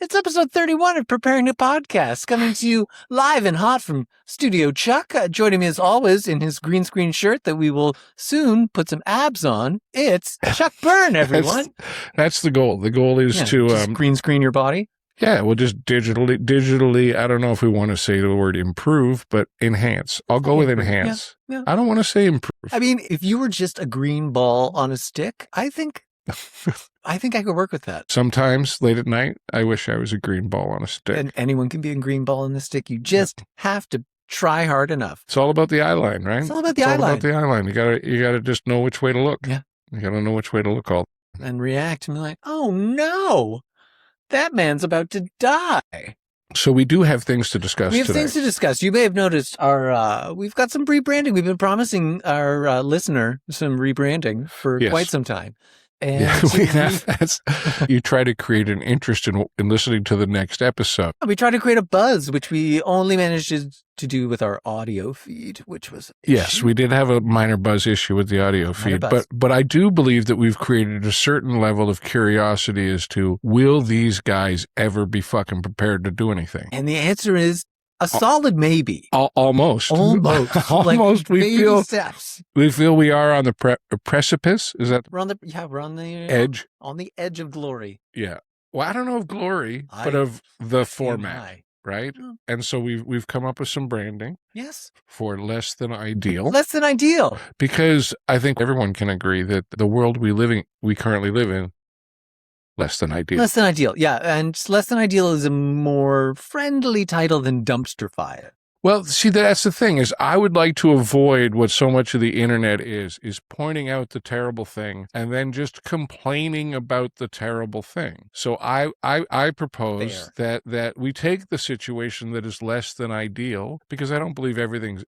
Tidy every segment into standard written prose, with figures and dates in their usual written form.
it's episode 31 of Preparing a Podcast, coming to you live and hot from Studio Chuck. Joining me as always in his green screen shirt that we will soon put some abs on. It's Chuck Byrne, everyone. That's the goal. The goal is to just green screen your body. Yeah, we'll just digitally. I don't know if we want to say the word improve, but enhance. I'll go with enhance. Yeah. I don't want to say improve. I mean, if you were just a green ball on a stick, I think I could work with that. Sometimes late at night, I wish I was a green ball on a stick. And anyone can be a green ball on the stick. You just have to try hard enough. It's all about the eye line, right? It's all about the eye line. It's all about the eye line. You gotta just know which way to look. Yeah. You gotta know which way to look all. And react and be like, oh no, that man's about to die. So we do have things to discuss. We have today. things to discuss. You may have noticed we've got some rebranding. We've been promising our listener some rebranding for quite some time. And we have. You try to create an interest in listening to the next episode. We try to create a buzz, which we only managed to do with our audio feed, which was yes, we did have a minor buzz issue with the audio feed, but I do believe that we've created a certain level of curiosity as to will these guys ever be fucking prepared to do anything? And the answer is a solid maybe. Almost. Almost. Almost. Baby steps. We feel we are on the precipice. Is that? We're on the edge. On the edge of glory. Yeah. Well, I don't know of glory, but of the format, right? Yeah. And so we've come up with some branding. Yes. For less than ideal. Less than ideal. Because I think everyone can agree that the world we currently live in, less than ideal. Less than ideal, yeah. And less than ideal is a more friendly title than dumpster fire. Well, see, that's the thing is I would like to avoid what so much of the internet is pointing out the terrible thing and then just complaining about the terrible thing. So I propose that we take the situation that is less than ideal, because I don't believe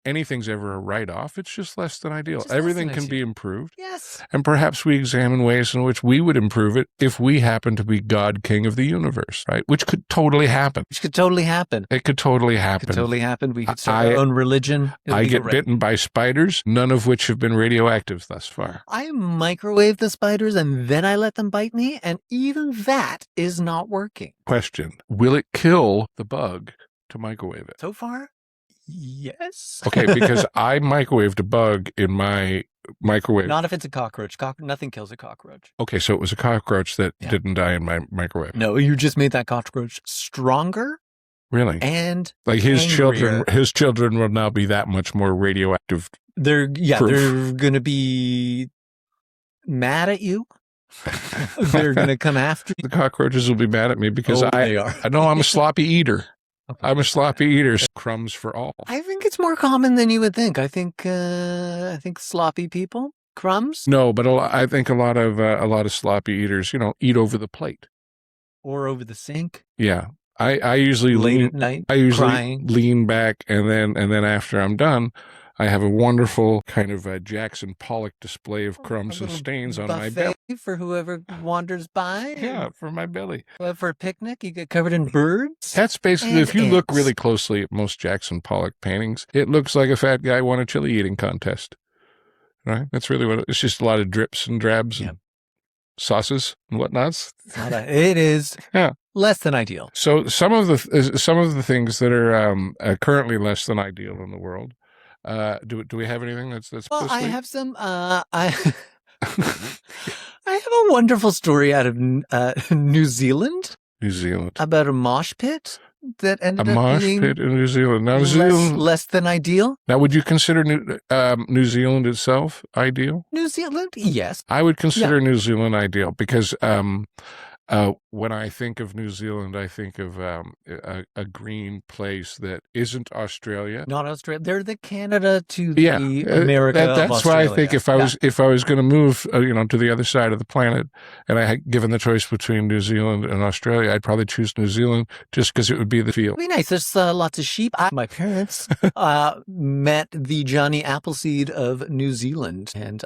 anything's ever a write-off. It's just less than ideal. Everything can be improved. Yes. And perhaps we examine ways in which we would improve it if we happen to be God King of the universe, right? Which could totally happen. It could totally happen. It could totally happen. We could start our own religion. I get bitten by spiders, none of which have been radioactive thus far. I microwave the spiders and then I let them bite me, and even that is not working. Question: will it kill the bug to microwave it? So far, yes. Okay, because I microwaved a bug in my microwave. Not if it's a cockroach. Nothing kills a cockroach. Okay, so it was a cockroach that didn't die in my microwave. No, you just made that cockroach stronger. Really? And like his children will now be that much more radioactive. They're going to be mad at you. They're going to come after you. The cockroaches will be mad at me because they are. I know I'm a sloppy eater. Okay. I'm a sloppy eater. Crumbs for all. I think it's more common than you would think. I think sloppy people, crumbs. No, but I think a lot of sloppy eaters, eat over the plate or over the sink. Yeah. I usually lean back and then after I'm done, I have a wonderful kind of Jackson Pollock display of crumbs and stains on my belly. For whoever wanders by? Yeah, for my belly. For a picnic, you get covered in birds? That's basically, if you look really closely at most Jackson Pollock paintings, it looks like a fat guy won a chili eating contest. Right? That's really what it's just a lot of drips and drabs and sauces and whatnots. It is less than ideal. So some of the things that are currently less than ideal in the world. Do we have anything that's well? I have some. I have a wonderful story out of New Zealand. New Zealand about a mosh pit that ended up being pit in New Zealand. Now, less than ideal. Now, would you consider New Zealand itself ideal? New Zealand, yes. I would consider New Zealand ideal because when I think of New Zealand, I think of a green place that isn't Australia. Not Australia. They're the Canada to the America. That's why I think if I was going to move, to the other side of the planet, and I had given the choice between New Zealand and Australia, I'd probably choose New Zealand just because it would be the feel. It'd be nice. There's lots of sheep. My parents met the Johnny Appleseed of New Zealand, and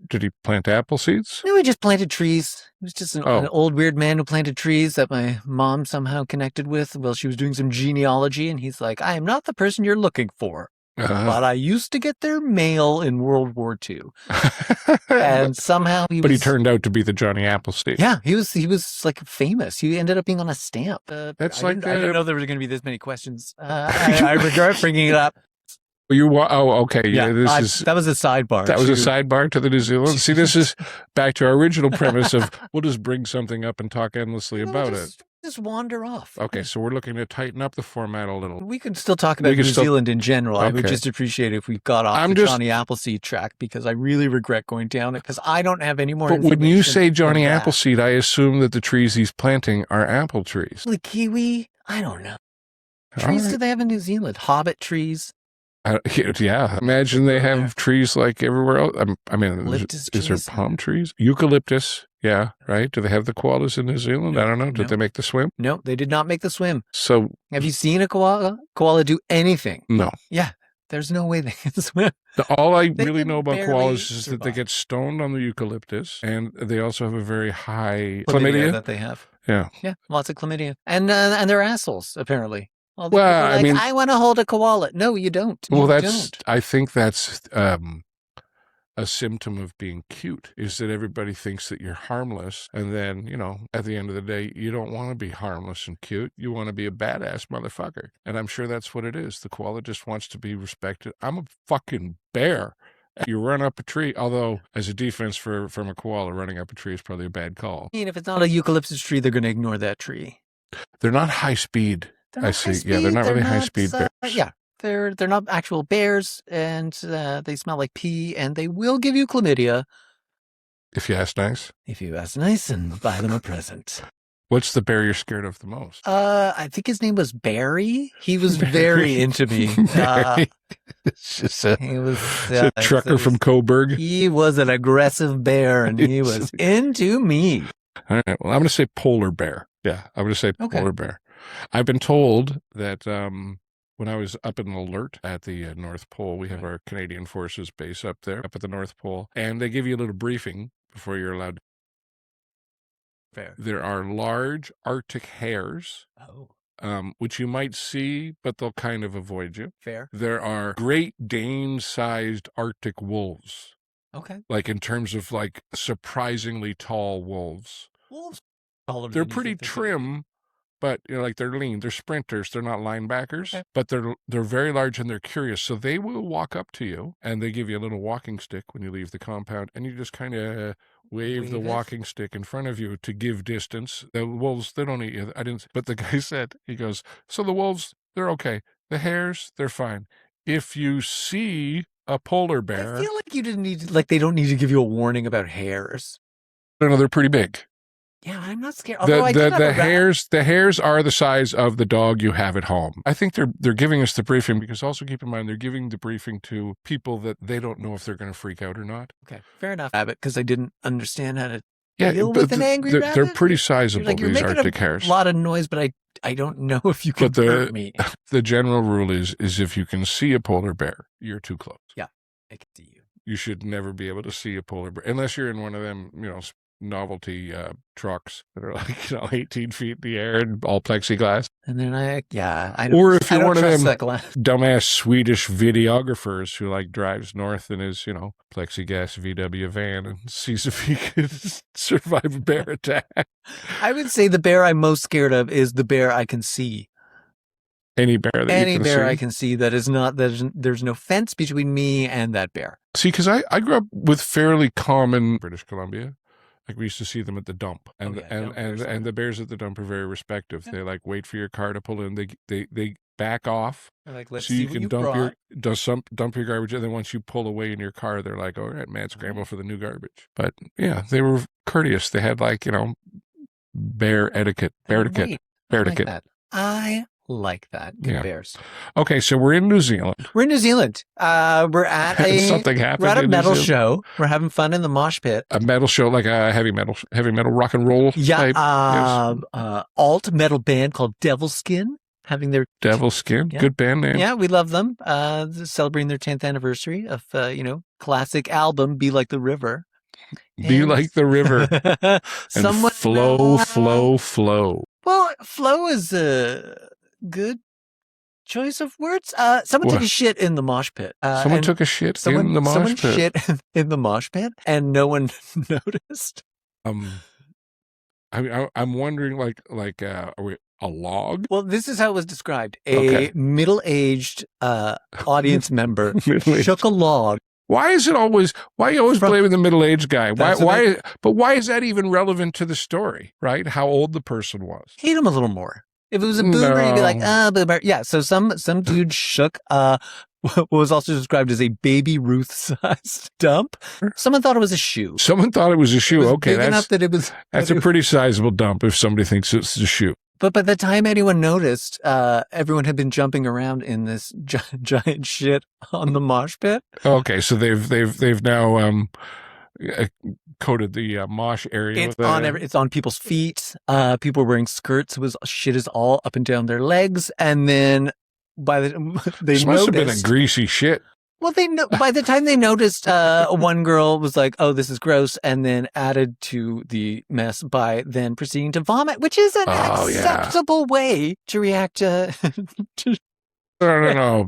did he plant apple seeds? No, he just planted trees. It was just an old weird man who planted trees that my mom somehow connected with while she was doing some genealogy. And he's like, I am not the person you're looking for. but I used to get their mail in World War II. And somehow he turned out to be the Johnny Appleseed. Yeah, he was like famous. He ended up being on a stamp. I didn't know there were going to be this many questions. I regret bringing it up. Okay. Yeah, that was a sidebar. That was a sidebar to the New Zealand. See, this is back to our original premise of we'll just bring something up and talk endlessly about it. Just wander off. Okay, so we're looking to tighten up the format a little. We can still talk about New Zealand in general. Okay. I would just appreciate it if we got off the Johnny Appleseed track, because I really regret going down it, because I don't have any more information. But when you say Johnny Appleseed, I assume that the trees he's planting are apple trees. The kiwi? I don't know. Trees do they have in New Zealand? Hobbit trees? Yeah, imagine they have trees like everywhere else. I mean, is there palm trees? Eucalyptus, yeah, right? Do they have the koalas in New Zealand? I don't know. Did they make the swim? No, they did not make the swim. So, have you seen a koala do anything? No. Yeah, there's no way they can swim. All I really know about koalas is that they get stoned on the eucalyptus, and they also have a very high chlamydia that they have. Yeah, lots of chlamydia, and they're assholes apparently. Well, I mean, I want to hold a koala. No, you don't. I think that's a symptom of being cute, is that everybody thinks that you're harmless. And then, at the end of the day, you don't want to be harmless and cute. You want to be a badass motherfucker. And I'm sure that's what it is. The koala just wants to be respected. I'm a fucking bear. You run up a tree, although as a defense from a koala, running up a tree is probably a bad call. I mean, if it's not a eucalyptus tree, they're going to ignore that tree. They're not high speed. I see. Yeah, they're not really high-speed bears. Yeah, they're not actual bears, and they smell like pee, and they will give you chlamydia. If you ask nice. If you ask nice and buy them a present. What's the bear you're scared of the most? I think his name was Barry. He was very into me. It's just a trucker from Coburg. He was an aggressive bear, and he was into me. All right. Well, I'm going to say polar bear. Yeah, I'm going to say polar bear. I've been told that when I was up in Alert at the North Pole, we have our Canadian Forces base up there, up at the North Pole, and they give you a little briefing before you're allowed to. Fair. There are large Arctic hares, which you might see, but they'll kind of avoid you. Fair. There are Great Dane-sized Arctic wolves. Okay. Like in terms of like surprisingly tall wolves. Wolves? They're pretty trim. But like they're lean, they're sprinters, they're not linebackers, but they're very large and they're curious. So they will walk up to you and they give you a little walking stick when you leave the compound, and you just kind of wave the walking stick in front of you to give distance. The wolves, they don't eat you. But the guy said, he goes, so the wolves, they're okay. The hares, they're fine. If you see a polar bear, I feel like they don't need to give you a warning about hares. No, they're pretty big. Yeah, I'm not scared. The hares are the size of the dog you have at home. I think they're giving us the briefing because also keep in mind they're giving the briefing to people that they don't know if they're going to freak out or not. Okay, fair enough. Rabbit, because I didn't understand how to deal with an angry rabbit. They're pretty sizable, these Arctic hares. A lot of noise, but I don't know if you can hurt me. The general rule is if you can see a polar bear, you're too close. Yeah, I can see you. You should never be able to see a polar bear unless you're in one of them, novelty trucks that are like 18 feet in the air and all plexiglass. And then or if you're one of them dumbass Swedish videographers who like drives north in his plexiglass VW van and sees if he can survive a bear attack. I would say the bear I'm most scared of is the bear I can see. Any bear I can see that is not, there's no fence between me and that bear. See, because I grew up with fairly common British Columbia. Like we used to see them at the dump, and the bears at the dump are very respective. Yeah. They like wait for your car to pull in. They back off, so you can dump your garbage, and then once you pull away in your car, they're like, "All right, man, scramble for the new garbage." But yeah, they were courteous. They had like bear etiquette. I like that. Good bears. Okay, so we're in New Zealand. We're at something happened. We're at a metal show. We're having fun in the mosh pit. A metal show, like a heavy metal rock and roll. Yeah. Type. Alt metal band called Devil Skin having their Devil Skin. Yeah. Good band name. Yeah, we love them. Celebrating their 10th anniversary of classic album Be Like the River. Be like the river. And flow. Well, flow is a good choice of words. Someone What? took a shit in the mosh pit. Someone took a shit in the mosh someone pit. shit in the mosh pit, and no one noticed. I'm wondering, are we a log? Well, this is how it was described. Okay. A middle-aged audience member shook a log. Why are you always blaming the middle-aged guy? Why is that even relevant to the story, right? How old the person was. Hate him a little more. If it was a boomer, you'd be like, boomer. Yeah, so some dude shook what was also described as a Baby Ruth-sized dump. Someone thought it was a shoe. Okay, that's a was pretty sizable dump if somebody thinks it's a shoe. But by the time anyone noticed, everyone had been jumping around in this giant shit on the mosh pit. Okay, so they've now coated the mosh area. It's on people's feet. People were wearing skirts. Shit is all up and down their legs, and then this must have been a greasy shit. Well, by the time they noticed, one girl was like, "Oh, this is gross," and then added to the mess by then proceeding to vomit, which is an acceptable way to react to. No.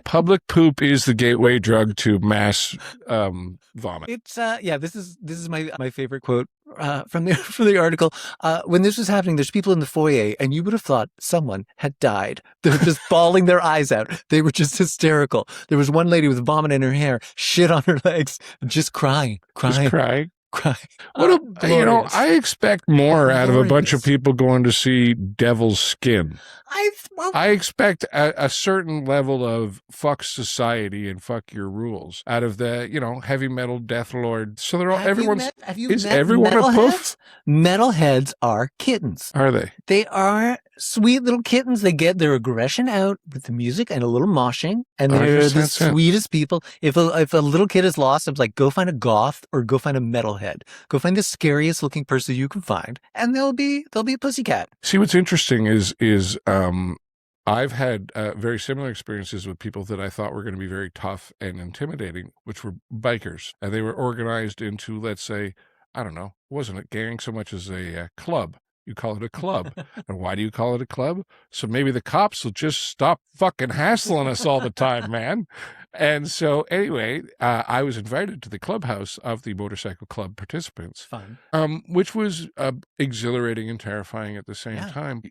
Public poop is the gateway drug to mass vomit. It's This is my favorite quote from the article. When this was happening, there's people in the foyer, and you would have thought someone had died. They're just bawling their eyes out. They were just hysterical. There was one lady with vomit in her hair, shit on her legs, just crying. I expect more out of a bunch of people going to see Devil's Skin. I expect a certain level of fuck society and fuck your rules out of the, heavy metal death lord. So they're all, everyone a poof? Metalheads are kittens. Are they? They are sweet little kittens. They get their aggression out with the music and a little moshing, and they're the sweetest people. If a little kid is lost, I'm like, go find a goth or go find a metalhead. Go find the scariest looking person you can find, and they'll be a pussycat. See, what's interesting is I've had very similar experiences with people that I thought were going to be very tough and intimidating, which were bikers, and they were organized into, let's say, I don't know, wasn't a gang so much as a club. You call it a club. And why do you call it a club? So maybe the cops will just stop fucking hassling us all the time, man. And so anyway, I was invited to the clubhouse of the motorcycle club participants. Fun. Which was exhilarating and terrifying at the same time.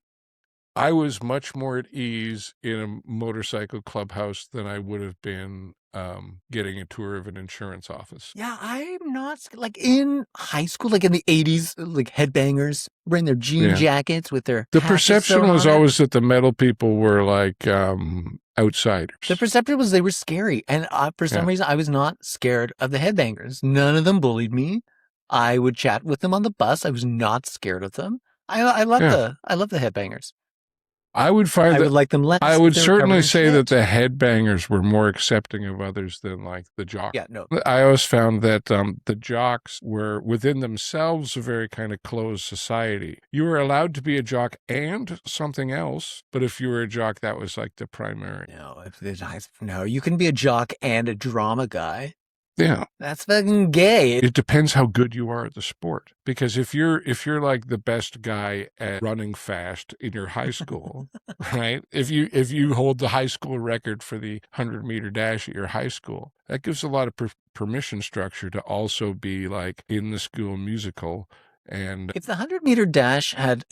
I was much more at ease in a motorcycle clubhouse than I would have been getting a tour of an insurance office. Yeah, I'm not like in high school, like in the 80s, like headbangers wearing their jean jackets with their. The perception was always that the metal people were like outsiders. The perception was they were scary, and for some reason, I was not scared of the headbangers. None of them bullied me. I would chat with them on the bus. I was not scared of them. I love the headbangers. I would like them less. I would certainly say that the headbangers were more accepting of others than like the jocks. Yeah, no. I always found that the jocks were within themselves a very kind of closed society. You were allowed to be a jock and something else, but if you were a jock, that was like the primary. No, you can be a jock and a drama guy. Yeah. That's fucking gay. It depends how good you are at the sport. Because if you're like the best guy at running fast in your high school, right? If you hold the high school record for the 100-meter dash at your high school, that gives a lot of permission structure to also be like in the school musical. And if the 100-meter dash had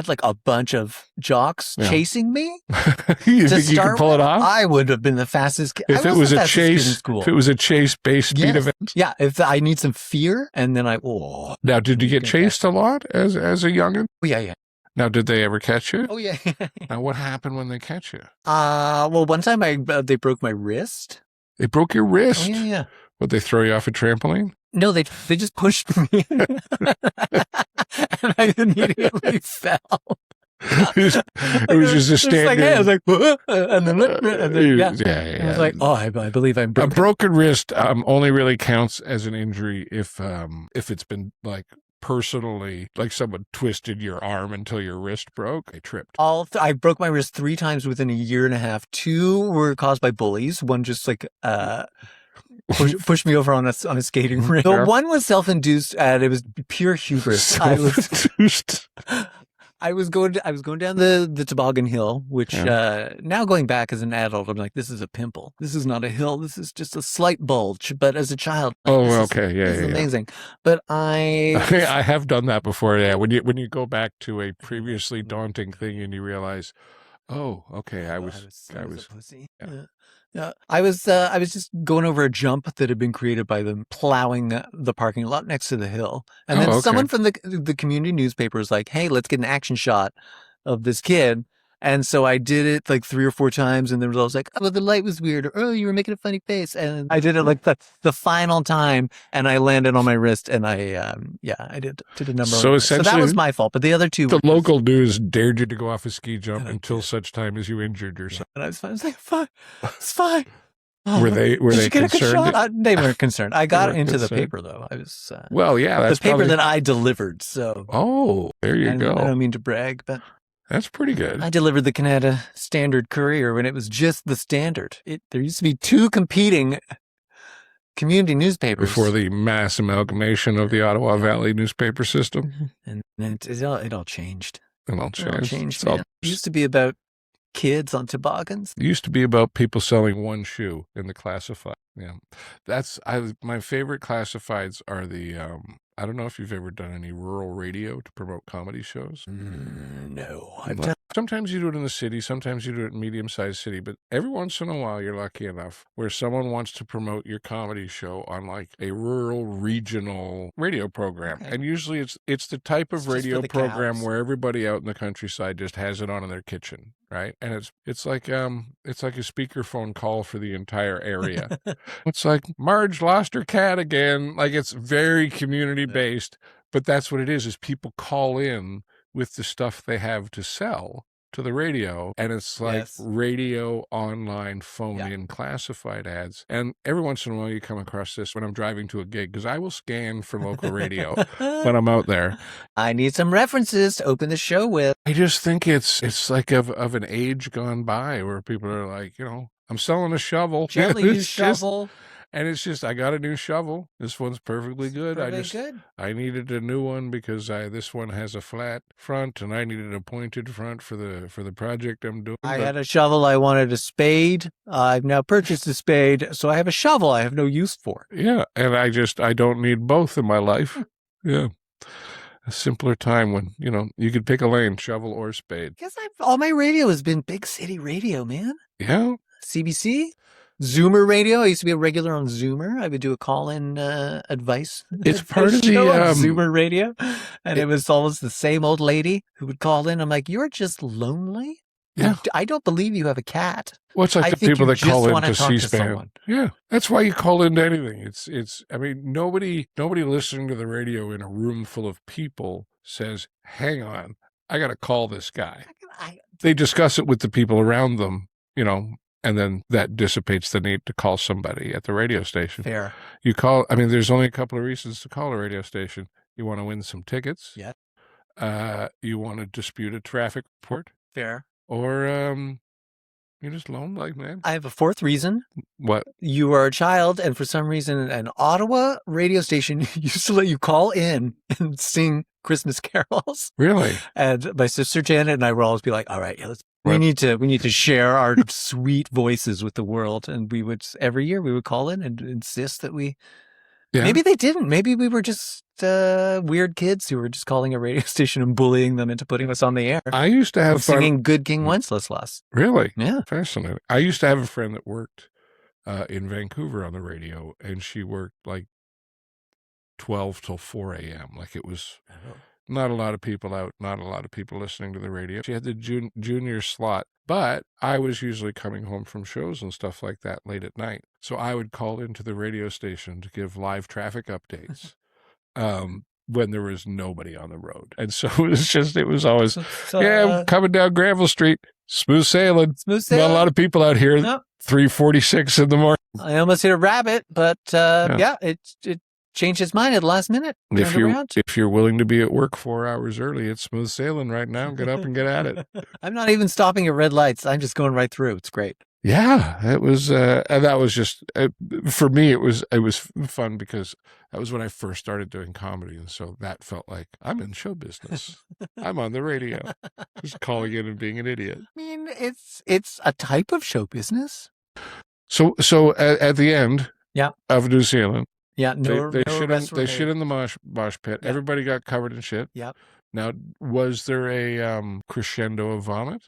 like a bunch of jocks chasing me, you think you could pull it off? I would have been the fastest. If it was a chase-based speed event. Yeah, if I need some fear, and then Now, did you get chased a lot as a youngin? Oh, yeah. Now, did they ever catch you? Oh, yeah. Now, what happened when they catch you? Well, one time they broke my wrist. They broke your wrist? Oh, yeah. Would they throw you off a trampoline? No, they just pushed me. And I immediately fell. It was just a standard. Like, hey, I was like, and then I was like, oh, I believe I'm broken. A broken wrist only really counts as an injury if it's been like personally, like someone twisted your arm until your wrist broke. I tripped. I broke my wrist 3 times within a year and a half. 2 were caused by bullies. One just like pushed me over on a skating rink. The one was self-induced, and it was pure hubris. I was going down the toboggan hill, which now going back as an adult, I'm like, this is a pimple. This is not a hill. This is just a slight bulge. But as a child, this is amazing. But I have done that before. Yeah, when you go back to a previously daunting thing and you realize, oh, okay, I was a pussy. Yeah, I was just going over a jump that had been created by them plowing the parking lot next to the hill, and then someone from the community newspaper was like, "Hey, let's get an action shot of this kid." And so I did it like 3 or 4 times, and then I was like, "Oh, the light was weird," or "Oh, you were making a funny face." And I did it like the final time, and I landed on my wrist, and I did a number. So essentially, so that was my fault. But the other two, the local news dared you to go off a ski jump until such time as you injured yourself. And I was fine. I was like, "Fine, it's fine." Were they concerned? They weren't concerned. I got into the paper though. I was that's the paper that I delivered. So there you go. I don't mean to brag, but that's pretty good. I delivered the Canada Standard Courier when it was just the Standard. There used to be 2 competing community newspapers before the mass amalgamation of the Ottawa Valley newspaper system, and then it all changed. It all changed. It used to be about kids on toboggans. It used to be about people selling one shoe in the classified. Yeah, my favorite classifieds are the. I don't know if you've ever done any rural radio to promote comedy shows. No, sometimes you do it in the city, sometimes you do it in medium-sized city, but every once in a while you're lucky enough where someone wants to promote your comedy show on like a rural regional radio program. Okay. And usually it's the type of radio program where everybody out in the countryside just has it on in their kitchen, right? And it's like a speakerphone call for the entire area. It's like Marge lost her cat again. Like it's very community based, but that's what it is people call in with the stuff they have to sell to the radio, and it's like radio, online, phone-in classified ads. And every once in a while you come across this when I'm driving to a gig, because I will scan for local radio when I'm out there. I need some references to open the show with. I just think it's like of an age gone by where people are like, I'm selling a shovel. Gently use shovel. And it's just, I got a new shovel. This one's perfectly good. I needed a new one because this one has a flat front, and I needed a pointed front for the project I'm doing. I had a shovel. I wanted a spade. I've now purchased a spade, so I have a shovel I have no use for. Yeah, and I don't need both in my life. Yeah. A simpler time when, you could pick a lane, shovel or spade. Because all my radio has been big city radio, man. Yeah. CBC. Zoomer radio. I used to be a regular on Zoomer. I would do a call-in advice. It's part of the Zoomer radio, and it was always the same old lady who would call in. I'm like, "You're just lonely. Yeah, I don't believe you have a cat." Well, it's like the people that call into C-SPAN. Yeah, that's why you call into anything. It's. I mean, nobody listening to the radio in a room full of people says, "Hang on, I got to call this guy." They discuss it with the people around them, and then that dissipates the need to call somebody at the radio station. Fair. You call, there's only a couple of reasons to call a radio station. You want to win some tickets. Yeah. You want to dispute a traffic report. Fair. Or you're just lonely, man. I have a 4th reason. What? You are a child, and for some reason, an Ottawa radio station used to let you call in and sing Christmas carols. Really? And my sister Janet and I would always be like, "All right, we need to share our sweet voices with the world." And we would every year we would call in and insist that we. Yeah. Maybe they didn't. Maybe we were just weird kids who were just calling a radio station and bullying them into putting us on the air. I used to have singing "Good King Wenceslas." Really? Yeah. Fascinating. I used to have a friend that worked in Vancouver on the radio, and she worked like 12 till 4 a.m. Like it was not a lot of people out, not a lot of people listening to the radio. She had the junior slot, but I was usually coming home from shows and stuff like that late at night. So I would call into the radio station to give live traffic updates when there was nobody on the road. And so it was always, coming down Granville Street, smooth sailing. Smooth sailing. Not a lot of people out here. Nope. 3:46 in the morning. I almost hit a rabbit, but it changed his mind at the last minute. If you're willing to be at work 4 hours early, it's smooth sailing right now. Get up and get at it. I'm not even stopping at red lights. I'm just going right through. It's great. Yeah, it was, and that was just for me. It was fun because that was when I first started doing comedy, and so that felt like I'm in show business. I'm on the radio, just calling in and being an idiot. I mean, it's a type of show business. So at the end, of New Zealand, they shit in the mosh pit. Yep. Everybody got covered in shit. Yep. Now, was there a crescendo of vomit?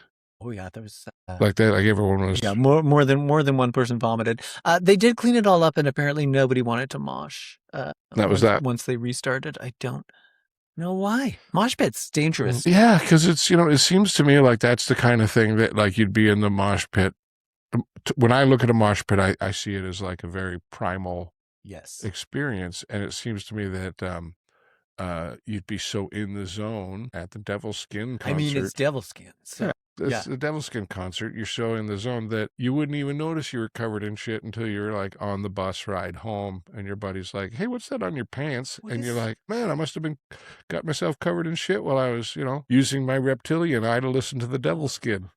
Oh yeah, there was like that. Like everyone was. Yeah, more than one person vomited. They did clean it all up, and apparently nobody wanted to mosh. Once they restarted. I don't know why. Mosh pit's dangerous. Yeah, because it's it seems to me like that's the kind of thing that like you'd be in the mosh pit. When I look at a mosh pit, I see it as like a very primal experience, and it seems to me that you'd be so in the zone at the Devil's Skin concert. I mean, it's Devil's Skin, so. It's the Devil's Skin concert. You're so in the zone that you wouldn't even notice you were covered in shit until you're like on the bus ride home, and your buddy's like, "Hey, what's that on your pants?" And you're like, "Man, I must have got myself covered in shit while I was, using my reptilian eye to listen to the Devil's Skin."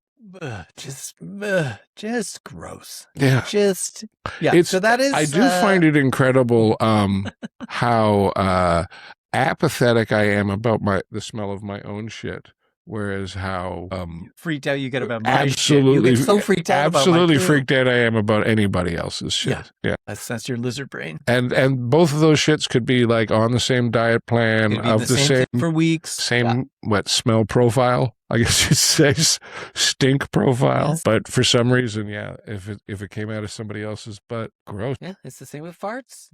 Just gross. So that is. I do find it incredible how apathetic I am about the smell of my own shit. Whereas how freaked out you get about my shit. You get so freaked out absolutely freaked out I am about anybody else's shit. Yeah. That's your lizard brain. And both of those shits could be like on the same diet plan of the same for weeks. Same smell profile, I guess you'd say, stink profile. Yes. But for some reason, if it came out of somebody else's butt, gross. Yeah, it's the same with farts.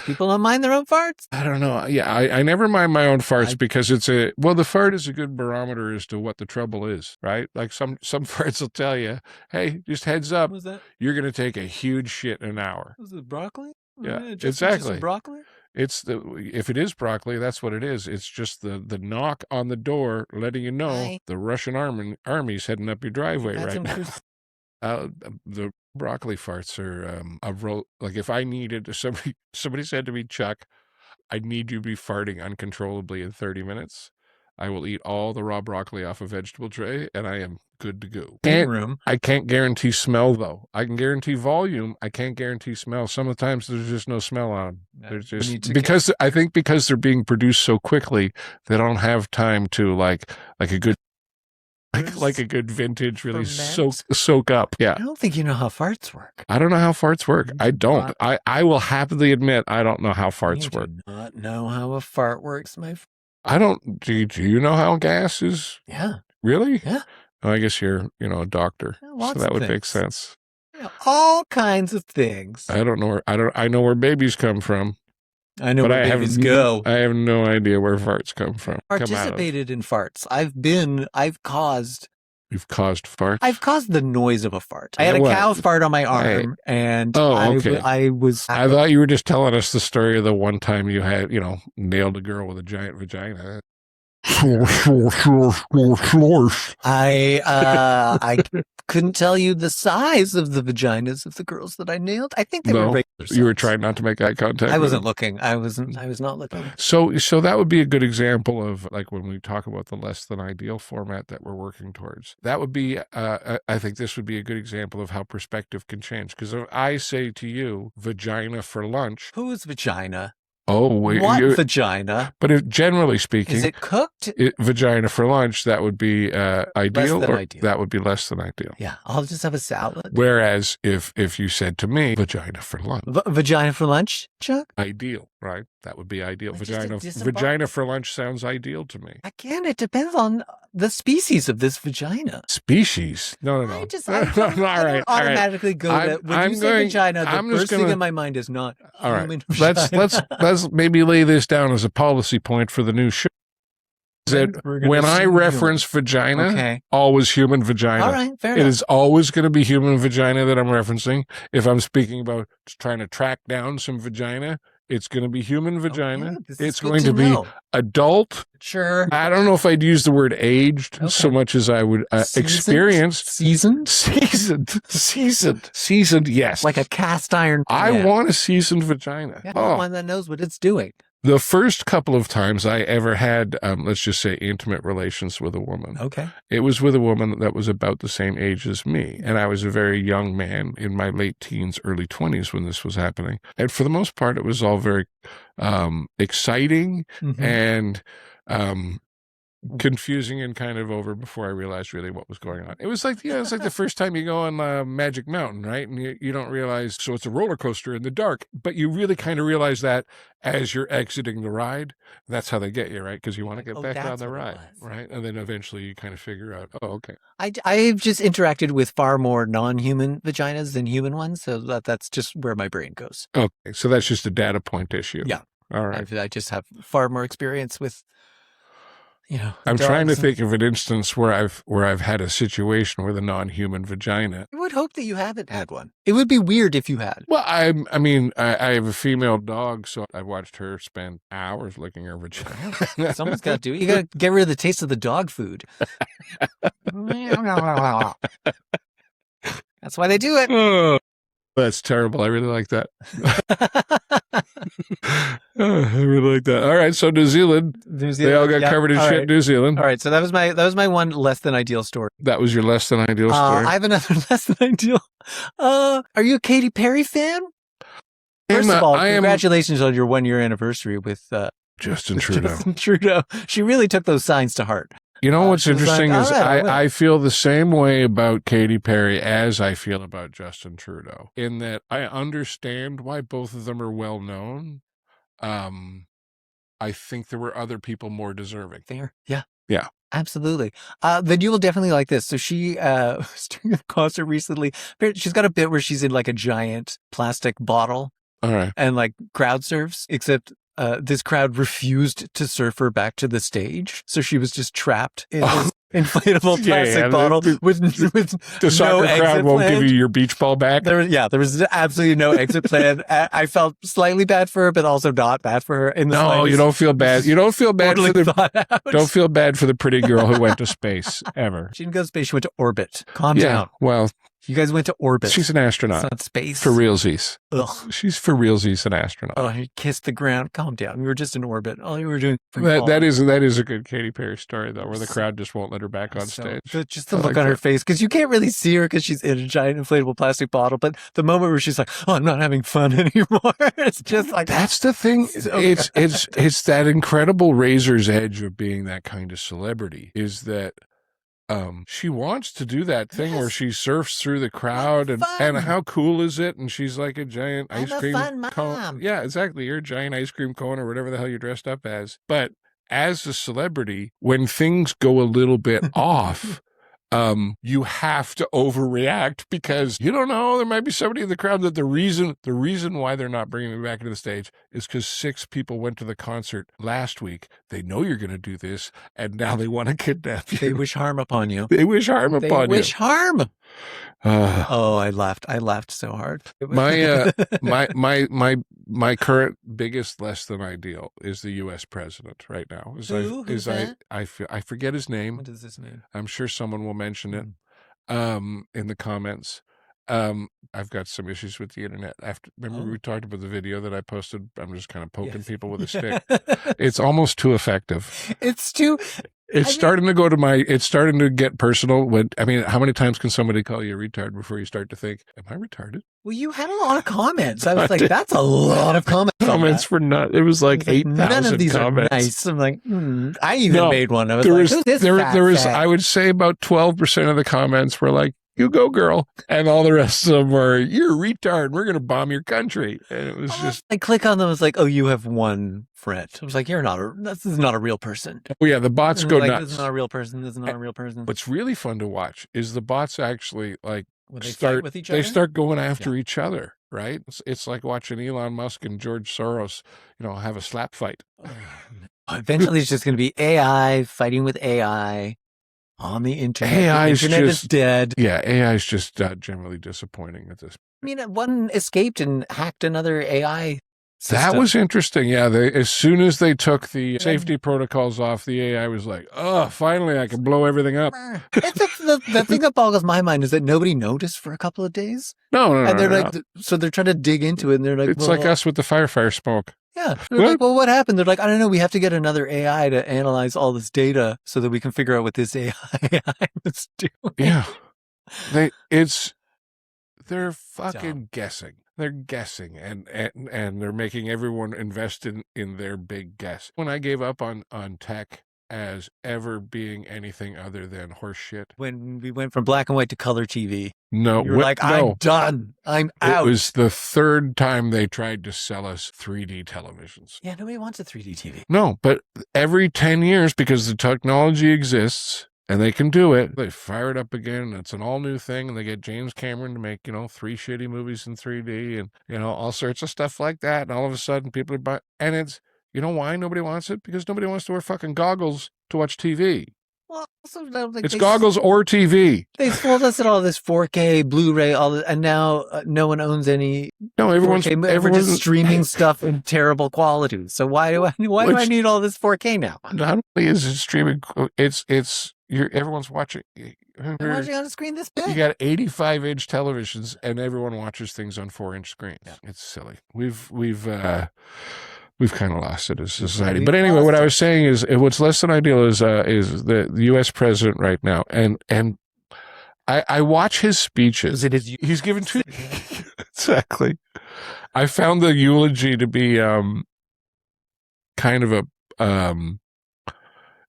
People don't mind their own farts. I don't know. Yeah, I never mind my own farts because the fart is a good barometer as to what the trouble is, right? Like some farts will tell you, hey, just heads up, you're going to take a huge shit in an hour. Was it broccoli? Yeah, exactly. Broccoli? If it is broccoli, that's what it is. It's just the knock on the door letting you know the Russian army's heading up your driveway right now. The broccoli farts are like if I needed somebody said to me, Chuck, I need you to be farting uncontrollably in 30 minutes. I will eat all the raw broccoli off a vegetable tray and I am good to go. I can't guarantee smell though. I can guarantee volume. I can't guarantee smell. Some of the times there's just no smell on them. There's just because they're being produced so quickly, they don't have time to like a good like a good vintage really soak up. Yeah. I don't think you know how farts work. I don't know how farts work. I don't. I will happily admit I don't know how farts work. Do not know how a fart works, my friend. I don't. Do you know how gas is? Yeah. Really? Yeah. Oh, I guess you're a doctor. Yeah, so that would make sense. Yeah, all kinds of things. I don't know I know where babies come from. I know where babies go. I have no idea where farts come from. Participated in farts. You've caused farts? I've caused the noise of a fart. I had a cow fart on my arm, and okay. I thought you were just telling us the story of the one time you had, nailed a girl with a giant vagina. I couldn't tell you the size of the vaginas of the girls that I nailed. I think they were regular size. You were trying not to make eye contact. I wasn't looking. I was not looking. So that would be a good example of like when we talk about the less than ideal format that we're working towards. That would be, I think this would be a good example of how perspective can change. Because if I say to you, vagina for lunch. Whose vagina? Oh, what vagina? But generally speaking, is it cooked? Vagina for lunch, that would be ideal, ideal. That would be less than ideal. Yeah, I'll just have a salad. Whereas if you said to me, vagina for lunch. Vagina for lunch, Chuck? Ideal, right? That would be ideal. Vagina for lunch sounds ideal to me. Again, it depends on the species of this vagina. Species? No. I don't automatically go to when you say vagina. The first thing in my mind is not human vagina. Let's maybe lay this down as a policy point for the new show. That when I reference vagina, always human vagina. All right, fair enough. It is always going to be human vagina that I'm referencing. If I'm speaking about trying to track down some vagina, it's going to be human vagina. It's going to be adult. Sure. I don't know if I'd use the word aged so much as I would experienced. Seasoned, yes. Like a cast iron pan. I want a seasoned vagina. Yeah, one that knows what it's doing. The first couple of times I ever had, let's just say, intimate relations with a woman. Okay. It was with a woman that was about the same age as me. And I was a very young man in my late teens, early 20s when this was happening. And for the most part, it was all very exciting and confusing and kind of over before I realized really what was going on. It was like, it's like the first time you go on Magic Mountain, right? And you don't realize, so it's a roller coaster in the dark, but you really kind of realize that as you're exiting the ride. That's how they get you, right? Because you want to get back on the ride, right? And then eventually you kind of figure out, okay. I've just interacted with far more non-human vaginas than human ones, so that's just where my brain goes. Okay, so that's just a data point issue. Yeah. All right. I just have far more experience with, I'm trying to think of an instance where I've had a situation with a non-human vagina. I would hope that you haven't had one. It would be weird if you had. Well, I have a female dog, so I watched her spend hours licking her vagina. Someone's got to do it. You got to get rid of the taste of the dog food. That's why they do it. Oh, that's terrible. I really like that. I really like that. All right, so New Zealand. They all got covered in shit in New Zealand. All right, so that was my one less than ideal story. That was your less than ideal story. I have another less than ideal. Are you a Katy Perry fan? First of all, congratulations on your 1-year anniversary with Justin Trudeau. Justin Trudeau. She really took those signs to heart. You know what's interesting is I feel the same way about Katy Perry as I feel about Justin Trudeau, in that I understand why both of them are well known. I think there were other people more deserving. Fair. Yeah. Yeah. Absolutely. Then you will definitely like this. So she was doing a concert recently. She's got a bit where she's in like a giant plastic bottle. All right. And like crowd surfs, except this crowd refused to surf her back to the stage. So she was just trapped in this inflatable plastic bottle with the soccer crowd won't give you your beach ball back. There was absolutely no exit plan. I felt slightly bad for her, but also not bad for her. No, you don't feel bad. You don't feel bad for don't feel bad for the pretty girl who went to space ever. She didn't go to space. She went to orbit. Calm down. Well, you guys went to orbit. She's an astronaut. It's not space. For realsies. Ugh. She's for realsies an astronaut. Oh, you kissed the ground. Calm down. We were just in orbit. All you were doing. That is a good Katy Perry story, though, where the crowd just won't let her back on stage. Just the look on her face, because you can't really see her because she's in a giant inflatable plastic bottle. But the moment where she's like, "Oh, I'm not having fun anymore," it's just like that's the thing. It's that incredible razor's edge of being that kind of celebrity. Is that she wants to do that thing where she surfs through the crowd and how cool is it? And she's like a giant ice cream cone. Yeah, exactly. You're a giant ice cream cone or whatever the hell you're dressed up as. But as a celebrity, when things go a little bit off, you have to overreact because you don't know, there might be somebody in the crowd that the reason why they're not bringing me back to the stage is because 6 people went to the concert last week. They know you're going to do this, and now they want to kidnap you. They wish harm upon you. They wish harm upon you. They wish harm. I laughed so hard. My current biggest less than ideal is the U.S. president right now. I forget his name. What does this mean? I'm sure someone will mention it in the comments. I've got some issues with the internet. Remember we talked about the video that I posted? I'm just kind of poking people with a stick. It's almost too effective. It's starting to get personal. How many times can somebody call you a retard before you start to think, am I retarded? Well, you had a lot of comments. I was like, that's a lot of comments. Comments were not, it was like 8,000 none of these comments. Are nice. I'm like, I even made one. I was there was, I would say about 12% of the comments were like, you go, girl. And all the rest of them were, you're a retard. We're going to bomb your country. And it was just. I click on them. It's like, oh, you have one friend. I was like, this is not a real person. Oh, yeah. The bots go nuts. This is not a real person. This is not a real person. What's really fun to watch is the bots actually fight with each other? They start going after each other, right? It's like watching Elon Musk and George Soros, have a slap fight. Eventually it's just going to be AI fighting with AI. On the internet. AI is dead. Yeah, AI is just generally disappointing at this. One escaped and hacked another AI system. That was interesting. Yeah, as soon as they took the safety protocols off, the AI was like, oh, finally I can blow everything up. The thing that boggles my mind is that nobody noticed for a couple of days. No. And they're so they're trying to dig into it, and they're like, it's like us with the fire smoke. Yeah. They're like, well, what happened? They're like, I don't know. We have to get another AI to analyze all this data so that we can figure out what this AI was doing. Yeah. They're fucking guessing. They're guessing and they're making everyone invest in their big guess. When I gave up on tech as ever being anything other than horse shit. When we went from black and white to color TV. No. You were like, I'm done. I'm out. It was the third time they tried to sell us 3D televisions. Yeah, nobody wants a 3D TV. No, but every 10 years, because the technology exists, and they can do it, they fire it up again, and it's an all-new thing, and they get James Cameron to make, 3 shitty movies in 3D, and, all sorts of stuff like that, and all of a sudden people are buying, and it's, you know why nobody wants it? Because nobody wants to wear fucking goggles to watch TV. Well, also, like, it's goggles or TV. They sold us at all this 4K, Blu-ray, all this, and now no one owns any. No, everyone's just streaming stuff in terrible quality. So why do I need all this 4K now? Not only is it streaming, everyone's watching. I'm watching on a screen this big. You got 85-inch televisions, and everyone watches things on 4-inch screens. Yeah. It's silly. We've kind of lost it as a society. But anyway, what I was saying is what's less than ideal is the U.S. president right now. And I watch his speeches. He's given two. Exactly. I found the eulogy to be kind of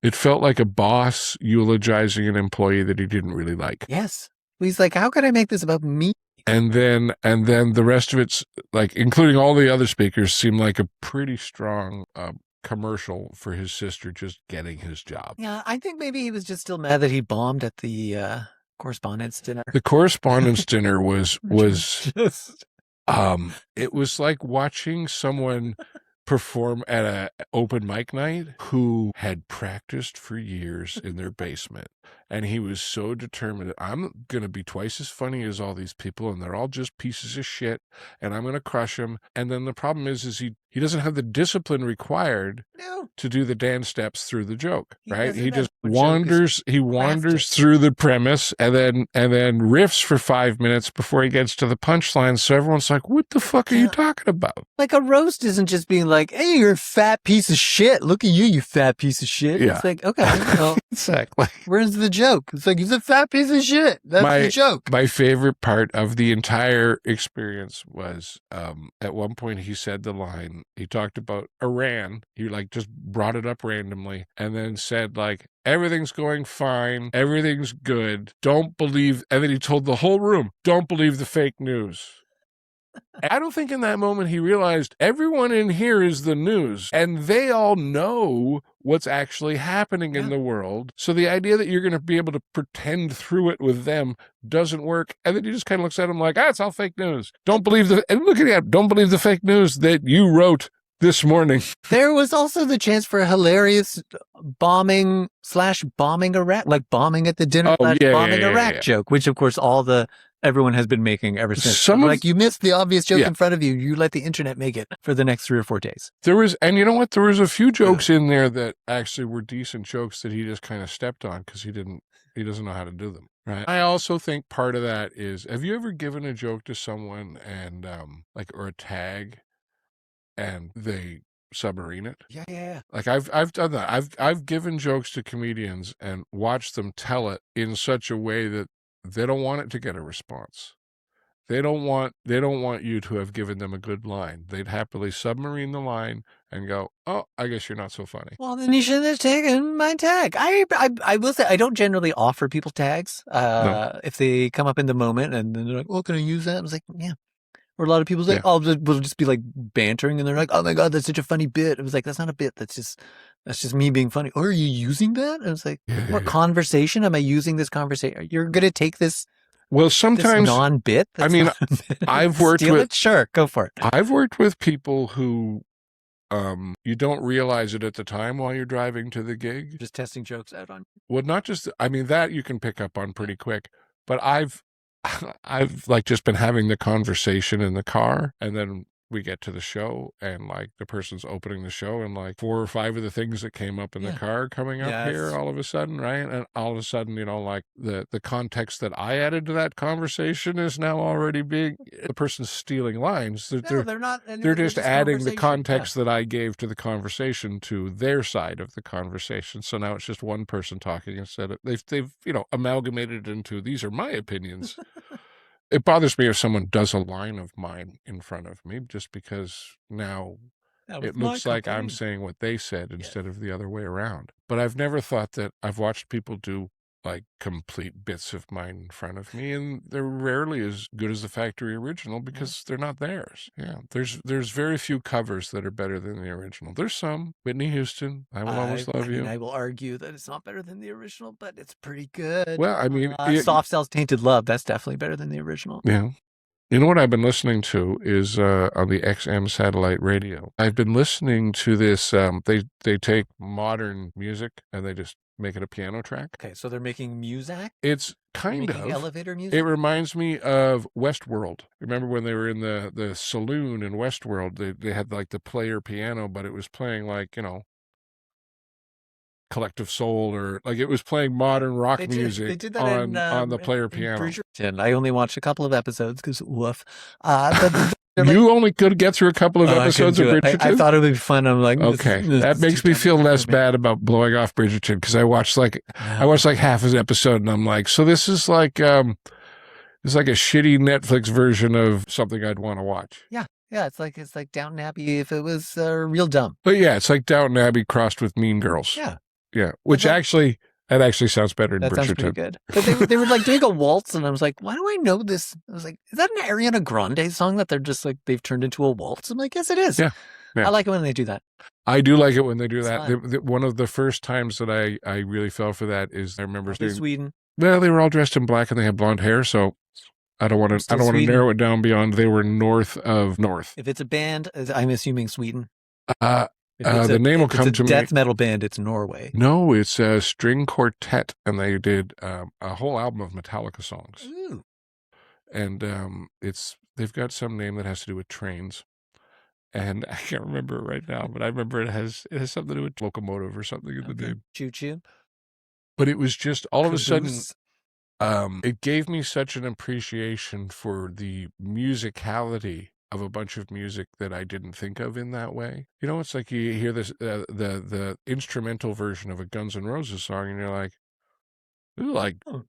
it felt like a boss eulogizing an employee that he didn't really like. Yes. He's like, how could I make this about me? And then the rest of it's like, including all the other speakers, seemed like a pretty strong commercial for his sister just getting his job. Yeah, I think maybe he was just still mad that he bombed at the correspondence dinner. The correspondence dinner was just... it was like watching someone perform at a open mic night who had practiced for years in their basement. And he was so determined, I'm going to be twice as funny as all these people, and they're all just pieces of shit, and I'm going to crush them. And then the problem is he doesn't have the discipline required to do the dance steps through the joke, right? He just wanders through the premise and then riffs for 5 minutes before he gets to the punchline. So everyone's like, what the fuck are you talking about? Like, a roast isn't just being like, hey, you're a fat piece of shit. Look at you, you fat piece of shit. Yeah. It's like, okay, well, exactly. Where's the joke? It's like, he's a fat piece of shit. That's the joke. My favorite part of the entire experience was at one point he said the line, he talked about Iran. He just brought it up randomly and then said everything's going fine. Everything's good. Don't believe. And then he told the whole room, don't believe the fake news. I don't think in that moment he realized everyone in here is the news and they all know what's actually happening in the world. So the idea that you're going to be able to pretend through it with them doesn't work. And then he just kind of looks at him like, it's all fake news. Don't believe and look at him, don't believe the fake news that you wrote this morning. There was also the chance for a hilarious bombing Iraq, like bombing at the dinner bombing Iraq joke, which of course everyone has been making ever since. You missed the obvious joke in front of you. You let the internet make it for the next 3 or 4 days. And you know what? There was a few jokes in there that actually were decent jokes that he just kind of stepped on because he doesn't know how to do them. Right. I also think part of that is, have you ever given a joke to someone and or a tag and they submarine it? Yeah. I've done that. I've given jokes to comedians and watched them tell it in such a way that they don't want it to get a response. They don't want you to have given them a good line. They'd happily submarine the line and go, oh, I guess you're not so funny. Well, then you shouldn't have taken my tag. I will say I don't generally offer people tags if they come up in the moment and then they're like, oh, can I use that? I was like, yeah. Or a lot of people say, we'll just be bantering and they're like, oh my God, that's such a funny bit. It was like, that's not a bit. That's just me being funny. Or are you using that? And it's like, what conversation? Am I using this conversation? You're going to take this. Well, sometimes this non-bit. I've worked with it. Sure, go for it. I've worked with people who, you don't realize it at the time while you're driving to the gig. Just testing jokes out on. Well, not just. That you can pick up on pretty quick. But I've just been having the conversation in the car, and then we get to the show and like the person's opening the show and like 4 or 5 of the things that came up in the car coming up here all of a sudden, right? And all of a sudden, like the context that I added to that conversation is now already being the person's stealing lines. They're not. They're just adding the context that I gave to the conversation to their side of the conversation. So now it's just one person talking instead of they've amalgamated it into these are my opinions. It bothers me if someone does a line of mine in front of me, just because now it looks like I'm saying what they said instead of the other way around. But I've never thought that. I've watched people do like complete bits of mine in front of me, and they're rarely as good as the factory original because they're not theirs. Yeah, there's very few covers that are better than the original. There's some. Whitney Houston, I Will Always Love You. I will argue that it's not better than the original, but it's pretty good. Well, I mean, Soft Cell's Tainted Love, that's definitely better than the original. Yeah. You know what I've been listening to is on the XM satellite radio. I've been listening to this. They take modern music and they just make it a piano track. Okay, so they're making music? It's kind of elevator music. It reminds me of Westworld. Remember when they were in the saloon in Westworld? They had like the player piano, but it was playing like Collective Soul, or like it was playing modern rock music. They did that on the player piano. Bridgerton. I only watched a couple of episodes because woof. You only could get through a couple of episodes of Bridgerton? I thought it would be fun. I'm like, okay, that makes me feel less bad about blowing off Bridgerton because I watched like half an episode and I'm like, so this is like it's like a shitty Netflix version of something I'd want to watch. Yeah, it's like Downton Abbey if it was real dumb. But yeah, it's like Downton Abbey crossed with Mean Girls. Yeah, which actually sounds better than Bridgerton. That sounds pretty good. But they were like doing a waltz, and I was like, why do I know this? I was like, is that an Ariana Grande song that they're just like they've turned into a waltz? I'm like, yes, it is. Yeah. I like it when they do that. I do like it when they do that. One of the first times that I really fell for that is I remember Sweden. Well, they were all dressed in black and they had blonde hair, so I don't want to narrow it down beyond they were north of North. If it's a band, I'm assuming Sweden. The name will come to me. Death metal band, it's Norway. No, it's a string quartet, and they did a whole album of Metallica songs. Ooh. And they've got some name that has to do with trains, and I can't remember it right now, but I remember it has something to do with locomotive or something in the name. Choo choo. But it was just all of a sudden. It gave me such an appreciation for the musicality of a bunch of music that I didn't think of in that way. It's like you hear this the instrumental version of a Guns N' Roses song, and you're like,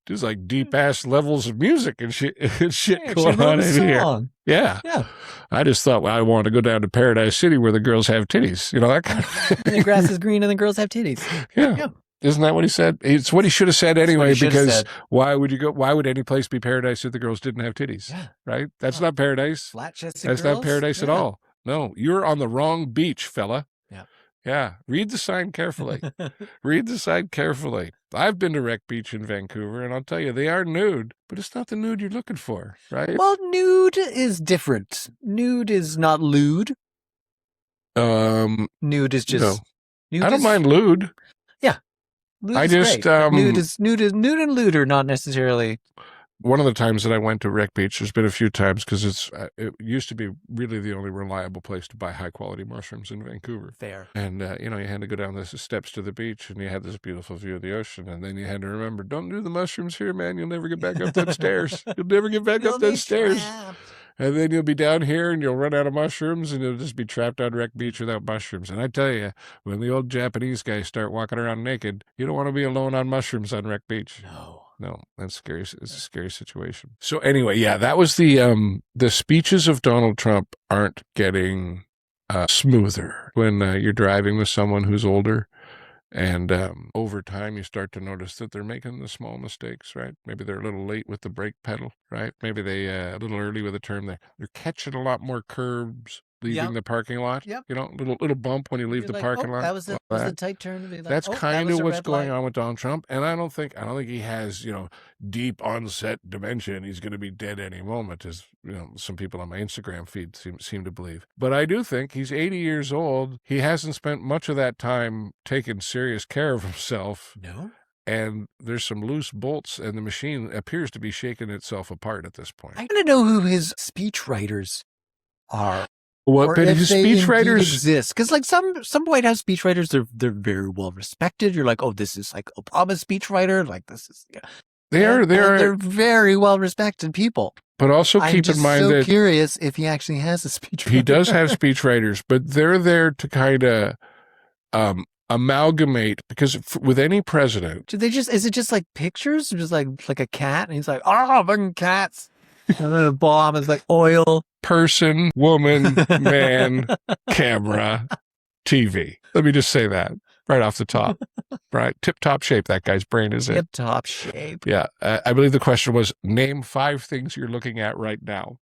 there's like deep ass levels of music and shit going on in here. Yeah. I just thought, I want to go down to Paradise City where the girls have titties. That kind of thing. And the grass is green and the girls have titties. Yeah. Isn't that what he said? It's what he should have said anyway, because why would any place be paradise if the girls didn't have titties? Yeah. Right? That's not paradise. Flat-chested girls? That's not paradise at all. No, you're on the wrong beach, fella. Yeah. Read the sign carefully. I've been to Wreck Beach in Vancouver, and I'll tell you, they are nude, but it's not the nude you're looking for, right? Well, nude is different. Nude is not lewd. Nude is just... No. I don't mind lewd. Yeah. Nude nude and lewd are not necessarily. One of the times that I went to Wreck Beach, there's been a few times because it used to be really the only reliable place to buy high quality mushrooms in Vancouver. Fair. And you had to go down the steps to the beach, and you had this beautiful view of the ocean, and then you had to remember, don't do the mushrooms here, man. You'll never get back up that stairs. You'll never get back up those stairs. And then you'll be down here and you'll run out of mushrooms and you'll just be trapped on Wreck Beach without mushrooms. And I tell you, when the old Japanese guys start walking around naked, you don't want to be alone on mushrooms on Wreck Beach. No, that's scary. It's a scary situation. So anyway, that was the speeches of Donald Trump aren't getting smoother when you're driving with someone who's older. And over time, you start to notice that they're making the small mistakes, right? Maybe they're a little late with the brake pedal, right? Maybe they a little early with a turn. They're catching a lot more curbs leaving the parking lot. Yep. Little bump when you leave the parking lot. That was a tight turn. That's kind of what's going on with Donald Trump. And I don't think he has, deep onset dementia and he's going to be dead any moment, as some people on my Instagram feed seem to believe. But I do think he's 80 years old. He hasn't spent much of that time taking serious care of himself. No. And there's some loose bolts, and the machine appears to be shaking itself apart at this point. I want to know who his speechwriters are. What? or But if his they indeed speechwriters exist. Because like some White House speechwriters, they're very well respected. You're like, oh, this is like Obama's speechwriter. Like this is they're they're very well respected people. But also I'm keep just in mind so that curious if he actually has a speechwriter. he does have speechwriters, but they're there to kind of amalgamate, because with any president, Do they just, is it just like pictures? Just like a cat? And he's like, oh, fucking cats. And then a bomb is like oil. person, woman, man, camera, TV. Let me just say that right off the top. Right? Tip-top shape that guy's brain is in. Tip-top shape. Yeah. I believe the question was, name 5 things you're looking at right now.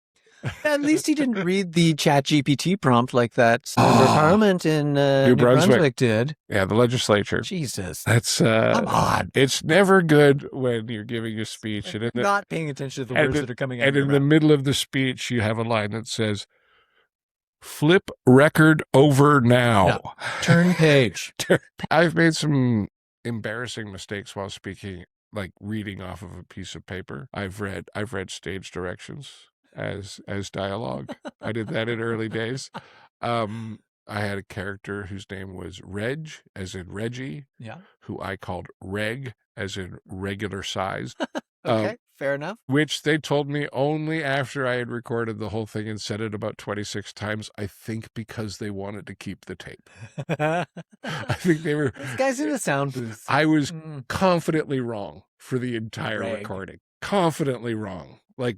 At least he didn't read the ChatGPT prompt like that member of Parliament in New Brunswick did. Yeah, the legislature. Jesus. That's come on. It's never good when you're giving a speech and not paying attention to the words that are coming out. And in the middle of the speech, you have a line that says, "Flip record over now." Yeah. Turn page. I've made some embarrassing mistakes while speaking, like reading off of a piece of paper. I've read stage directions as dialogue. I did that in early days. I had a character whose name was Reg, as in Reggie, who I called Reg, as in regular size. Okay, fair enough. Which they told me only after I had recorded the whole thing and said it about 26 times, I think because they wanted to keep the tape. I think they were... This guy's in the sound booth. I was confidently wrong for the entire recording. Confidently wrong. Like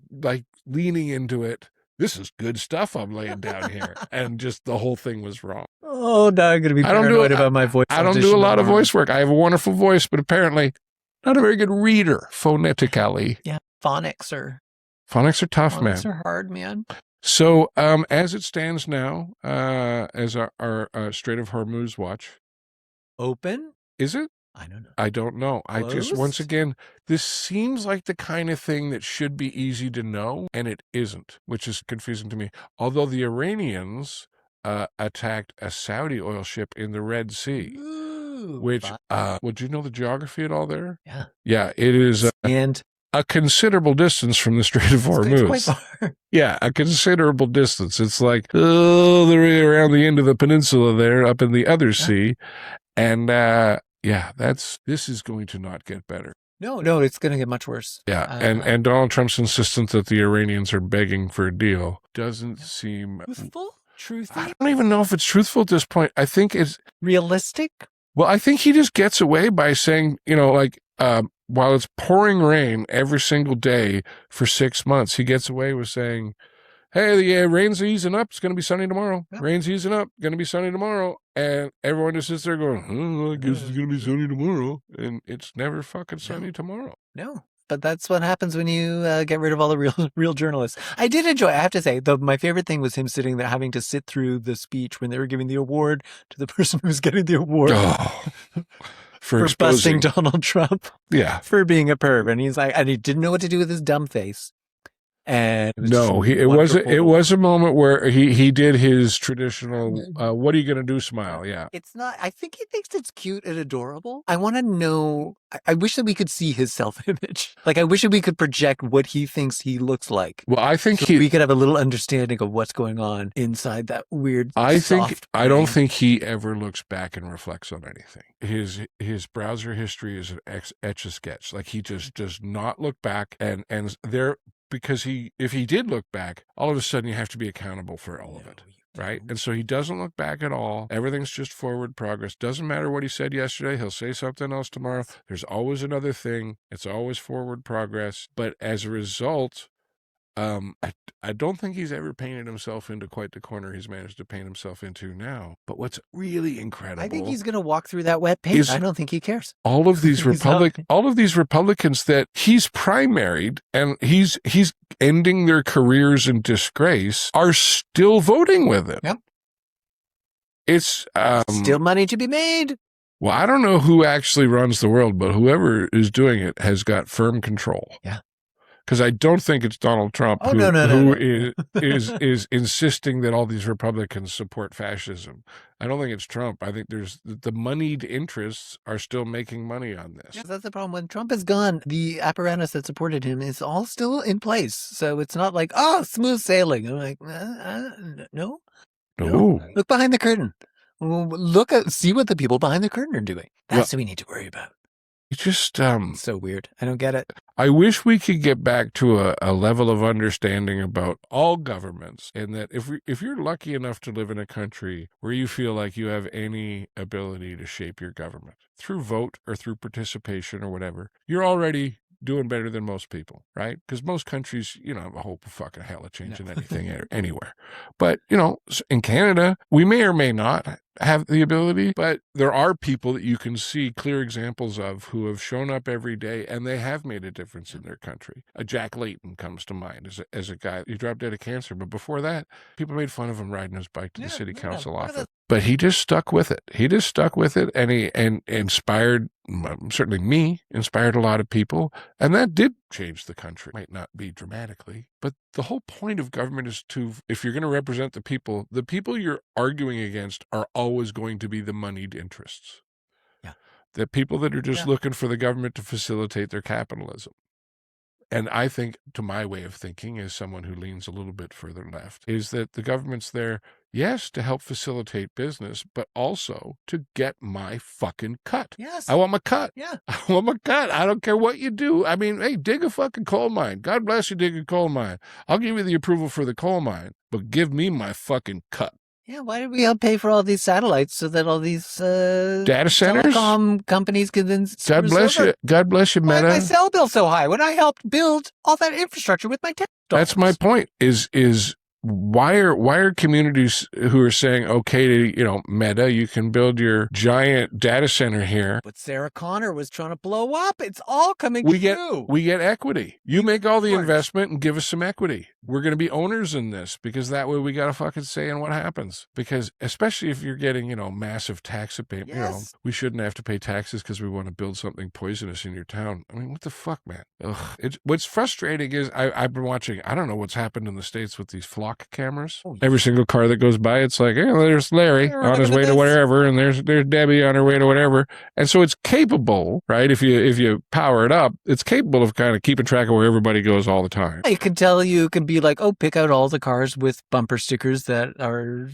leaning into it. This is good stuff I'm laying down here. And just the whole thing was wrong. Oh, now I'm going to be paranoid about my voice. I don't do a lot of voice work. I have a wonderful voice, but apparently not a very good reader phonetically. Yeah, phonics are tough, man. Phonics are hard, man. So as it stands now, as our Strait of Hormuz watch. Open? Is it? I don't know. I don't know. Closed? I just, once again, this seems like the kind of thing that should be easy to know, and it isn't, which is confusing to me. Although the Iranians attacked a Saudi oil ship in the Red Sea, which, would you know the geography at all there? Yeah. Yeah, it is a considerable distance from the Strait of Hormuz. It's quite far. Yeah, a considerable distance. It's like, they're around the end of the peninsula there, up in the other sea. And, this is going to not get better. No, it's going to get much worse. Yeah, and Donald Trump's insistence that the Iranians are begging for a deal doesn't seem... Truthful? I don't even know if it's truthful at this point. I think it's... realistic? Well, I think he just gets away by saying, while it's pouring rain every single day for 6 months, he gets away with saying, hey, the rain's easing up. It's going to be sunny tomorrow. Yeah. Rain's easing up. Going to be sunny tomorrow. And everyone just sits there going, I guess it's going to be sunny tomorrow. And it's never fucking sunny tomorrow. No. But that's what happens when you get rid of all the real journalists. I did enjoy, I have to say, my favorite thing was him sitting there having to sit through the speech when they were giving the award to the person who was getting the award. For busting Donald Trump. Yeah. For being a perv. And he's like, and he didn't know what to do with his dumb face. And it was a moment where he did his traditional what are you gonna do smile. Yeah, it's not, I think he thinks it's cute and adorable. I want to know, I wish that we could see his self-image. Like, I wish that we could project what he thinks he looks like. Well, I think we could have a little understanding of what's going on inside that weird I don't think he ever looks back and reflects on anything. His browser history is an etch-a-sketch. Like, he just does not look back, and there, because if he did look back, all of a sudden you have to be accountable for all of it, right? And so he doesn't look back at all. Everything's just forward progress. Doesn't matter what he said yesterday. He'll say something else tomorrow. There's always another thing. It's always forward progress. But as a result, I don't think he's ever painted himself into quite the corner he's managed to paint himself into now. But what's really incredible, I think he's going to walk through that wet paint. I don't think he cares. All of these Republicans that he's primaried and he's ending their careers in disgrace are still voting with him. Yep. It's still money to be made. Well, I don't know who actually runs the world, but whoever is doing it has got firm control. Yeah. Because I don't think it's Donald Trump who is insisting that all these Republicans support fascism. I don't think it's Trump. I think there's the moneyed interests are still making money on this. Yeah, that's the problem. When Trump is gone, the apparatus that supported him is all still in place. So it's not like, smooth sailing. I'm like, no. No. Look behind the curtain. See what the people behind the curtain are doing. That's what we need to worry about. It's just It's so weird. I don't get it. I wish we could get back to a level of understanding about all governments, and that if you're lucky enough to live in a country where you feel like you have any ability to shape your government through vote or through participation or whatever, you're already doing better than most people, right? Because most countries, have a hope of fucking hell of changing anything anywhere. But, in Canada, we may or may not have the ability, but there are people that you can see clear examples of who have shown up every day and they have made a difference in their country. Jack Layton comes to mind as a guy. He dropped dead of cancer, but before that, people made fun of him riding his bike to the city council office. But he just stuck with it. And he inspired, certainly me, inspired a lot of people. And that did change the country. Might not be dramatically, but the whole point of government is if you're going to represent the people you're arguing against are always going to be the moneyed interests. Yeah. The people that are just looking for the government to facilitate their capitalism. And I think, to my way of thinking, as someone who leans a little bit further left, is that the government's there, yes, to help facilitate business, but also to get my fucking cut. Yes. I want my cut. Yeah. I want my cut. I don't care what you do. I mean, hey, dig a fucking coal mine. God bless you, dig a coal mine. I'll give you the approval for the coal mine, but give me my fucking cut. Yeah, why did we help pay for all these satellites so that all these data centers, telecom companies can then? God bless you. God bless you, Meta. Why is my cell bill so high when I helped build all that infrastructure with my tax dollars? That's my point. Is why are communities who are saying, okay, to, Meta, you can build your giant data center here. But Sarah Connor was trying to blow up. It's all coming true. We get equity. You make all the investment and give us some equity. We're going to be owners in this because that way we got a fucking say in what happens. Because especially if you're getting, massive tax abatement, we shouldn't have to pay taxes because we want to build something poisonous in your town. I mean, what the fuck, man? Ugh. What's frustrating is I've been watching, I don't know what's happened in the States with these flock cameras. Every single car that goes by, it's like, there's Larry on his way to wherever, and there's Debbie on her way to whatever. And so it's capable, right? If you power it up, it's capable of kind of keeping track of where everybody goes all the time. You can be like, pick out all the cars with bumper stickers that are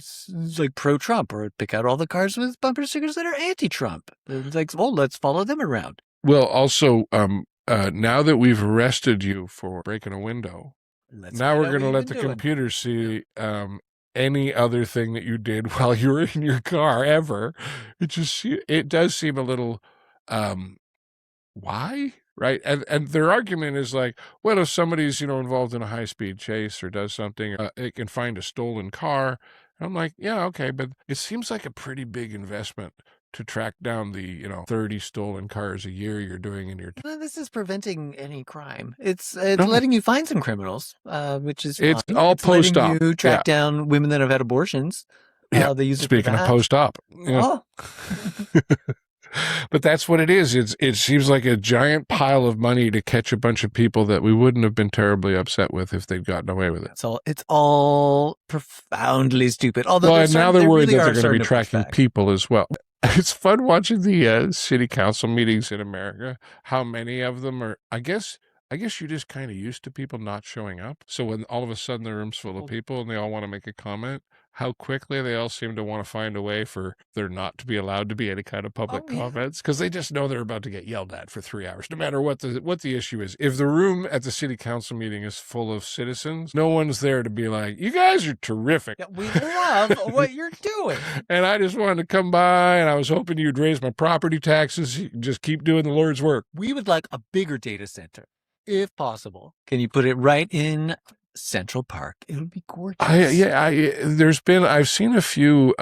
like pro-Trump, or pick out all the cars with bumper stickers that are anti-Trump. It's like, let's follow them around. Well, also, now that we've arrested you for breaking a window, now we're going to let the computer see any other thing that you did while you were in your car ever. It does seem a little, why? Right. And their argument is like, well, if somebody's, involved in a high-speed chase or does something, it can find a stolen car. And I'm like, yeah, okay. But it seems like a pretty big investment to track down the 30 stolen cars a year you're doing in your town. This is preventing any crime. It's letting you find some criminals, which is fine. It's all post-op. You track down women that have had abortions. Yeah. They use Speaking of post-op. But that's what it is. It seems like a giant pile of money to catch a bunch of people that we wouldn't have been terribly upset with if they'd gotten away with it. It's all profoundly stupid. Although now they're worried that they're going to be tracking people people as well. It's fun watching the city council meetings in America. How many of them are, I guess you're just kind of used to people not showing up. So when all of a sudden the room's full of people and they all want to make a comment, how quickly they all seem to want to find a way for there not to be allowed to be any kind of public comments, because they just know they're about to get yelled at for 3 hours, no matter what the issue is. If the room at the city council meeting is full of citizens, no one's there to be like, you guys are terrific. Yeah, we love what you're doing. And I just wanted to come by, and I was hoping you'd raise my property taxes. You can just keep doing the Lord's work. We would like a bigger data center, if possible. Can you put it right in Central Park? It would be gorgeous. I've seen a few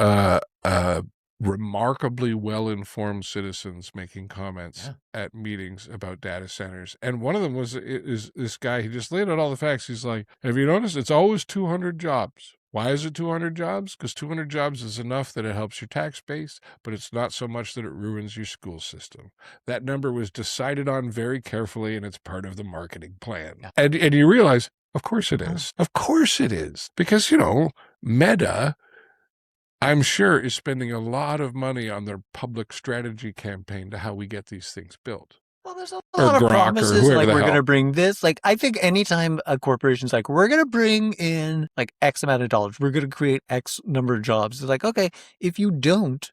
remarkably well-informed citizens making comments at meetings about data centers. And one of them is this guy. He just laid out all the facts. He's like, have you noticed it's always 200 jobs? Why is it 200 jobs? Because 200 jobs is enough that it helps your tax base, but it's not so much that it ruins your school system. That number was decided on very carefully, and it's part of the marketing plan. Yeah. And you realize, of course it is. Of course it is. Because, Meta, I'm sure, is spending a lot of money on their public strategy campaign to how we get these things built. Well, there's a Or lot of Grok or promises, whoever like the we're hell. going to bring this. Like, I think anytime a corporation's like, we're going to bring in like X amount of dollars, we're going to create X number of jobs. It's like, okay, if you don't,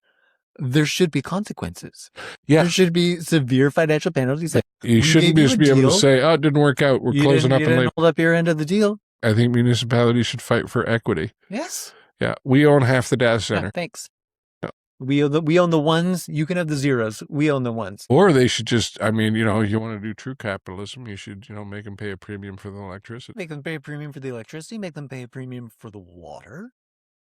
there should be consequences. Yeah. There should be severe financial penalties. Like, You shouldn't just be able to say, oh, it didn't work out. We're closing up and leaving. Hold up your end of the deal. I think municipalities should fight for equity. Yes. Yeah. We own half the data center. Yeah, thanks. Yeah. We own the ones. You can have the zeros. We own the ones. Or they should just, I mean, you want to do true capitalism, you should, make them pay a premium for the electricity. Make them pay a premium for the electricity. Make them pay a premium for the water.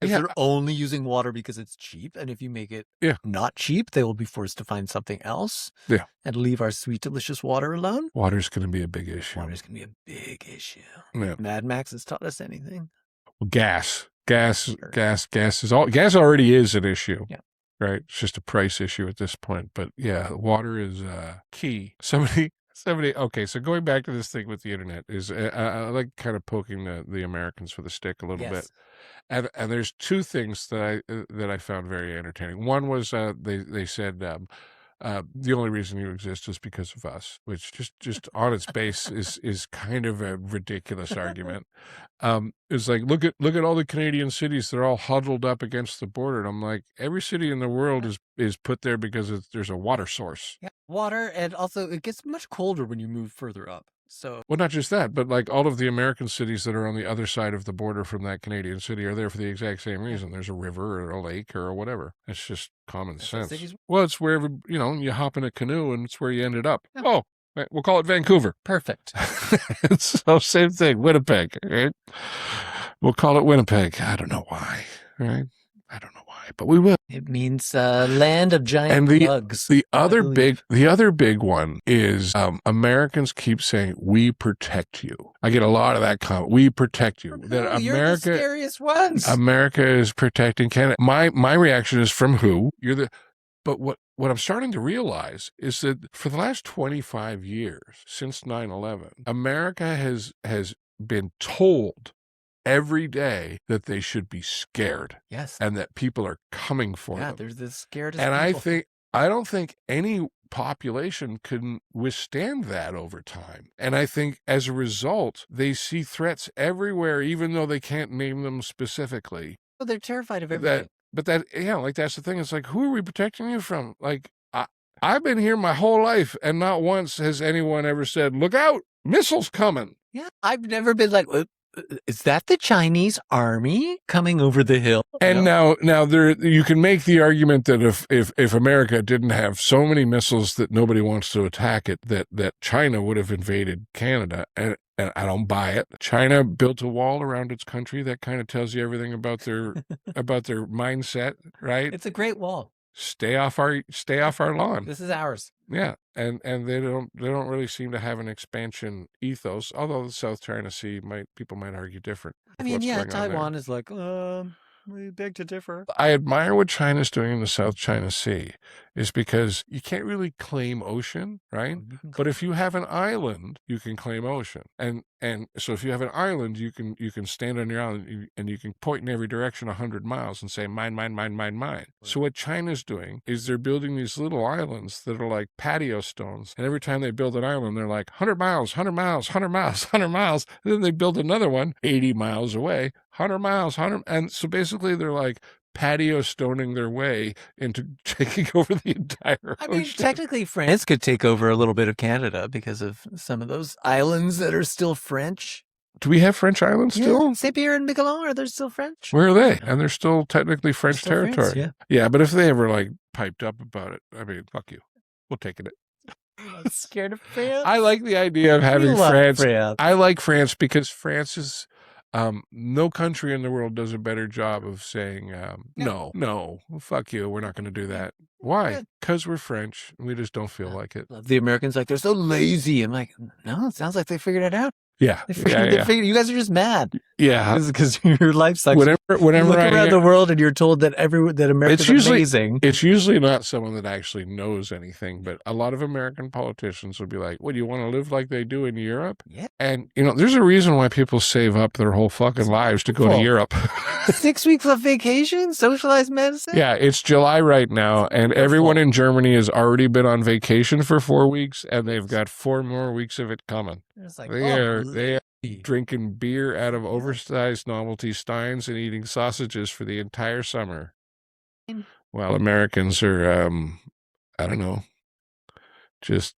If they're only using water because it's cheap, and if you make it not cheap, they will be forced to find something else and leave our sweet, delicious water alone. Water's going to be a big issue. Water's going to be a big issue. Yeah. Mad Max has taught us anything. Well, gas already is an issue. Yeah. Right? It's just a price issue at this point. But yeah, water is key. Somebody, okay, so going back to this thing with the internet is, I like kind of poking the Americans for the stick a little bit. And there's two things that I found very entertaining. One was they said the only reason you exist is because of us, which just on its base is kind of a ridiculous argument. It's like look at all the Canadian cities; they're all huddled up against the border, and I'm like, every city in the world is put there because there's a water source. Yeah, water, and also it gets much colder when you move further up. So, well, not just that, but like all of the American cities that are on the other side of the border from that Canadian city are there for the exact same reason. There's a river or a lake or whatever. It's just common sense. Well, it's wherever, you hop in a canoe and it's where you ended up. Yeah. Oh, we'll call it Vancouver. Perfect. So same thing, Winnipeg, right? We'll call it Winnipeg. I don't know why, right? I don't know why, but we will. It means land of giant bugs. The other big one is Americans keep saying, we protect you. I get a lot of that comment. We protect you. That you're the scariest ones. America is protecting Canada. My reaction is, from who? But what I'm starting to realize is that for the last 25 years, since 9/11, America has been told every day that they should be scared. Yes. And that people are coming for them. Yeah, there's the scared. And I don't think any population can withstand that over time. And I think as a result, they see threats everywhere, even though they can't name them specifically. Well, they're terrified of everything. That's the thing. It's like, who are we protecting you from? Like, I've been here my whole life, and not once has anyone ever said, look out, missiles coming. Yeah, I've never been like, is that the Chinese army coming over the hill? And now you can make the argument that if America didn't have so many missiles that nobody wants to attack it, that China would have invaded Canada. And I don't buy it. China built a wall around its country. That kind of tells you everything about their mindset, right? It's a great wall. Stay off our lawn. This is ours. Yeah, and they don't really seem to have an expansion ethos. Although the South China Sea people might argue different. I mean, Taiwan is like, we beg to differ. I admire what China's doing in the South China Sea, is because you can't really claim ocean, right? But if you have an island, you can claim ocean. And so if you have an island, you can stand on your island and you can point in every direction 100 miles and say, mine, mine, mine, mine, mine. Right. So what China's doing is they're building these little islands that are like patio stones. And every time they build an island, they're like 100 miles, 100 miles, 100 miles, 100 miles. And then they build another one 80 miles away, 100 miles, 100. And so basically they're like patio stoning their way into taking over the entire ocean. I mean, technically France could take over a little bit of Canada because of some of those islands that are still French. Do we have French islands still? Saint-Pierre and Miquelon, are they still French? Where are they? And they're still technically French territory. France, yeah, but if they ever like piped up about it, I mean, fuck you. We'll take it. I'm scared of France. I like the idea of having France. I like France because France is... no country in the world does a better job of saying, no, fuck you, we're not going to do that. Why? Because we're French. We just don't feel like it. The Americans, like, they're so lazy. I'm like, no, it sounds like they figured it out. Yeah. They figured you guys are just mad. Yeah. Because your life sucks. Whenever you look around the world and you're told that America's amazing. It's usually not someone that actually knows anything, but a lot of American politicians will be like, "What, do you want to live like they do in Europe?" Yeah. And there's a reason why people save up their whole fucking lives to go to Europe. 6 weeks of vacation, socialized medicine. Yeah, it's July right now, and everyone in Germany has already been on vacation for 4 weeks, and they've got 4 more weeks of it coming. It's like, they are drinking beer out of oversized novelty steins and eating sausages for the entire summer. While Americans are, I don't know, just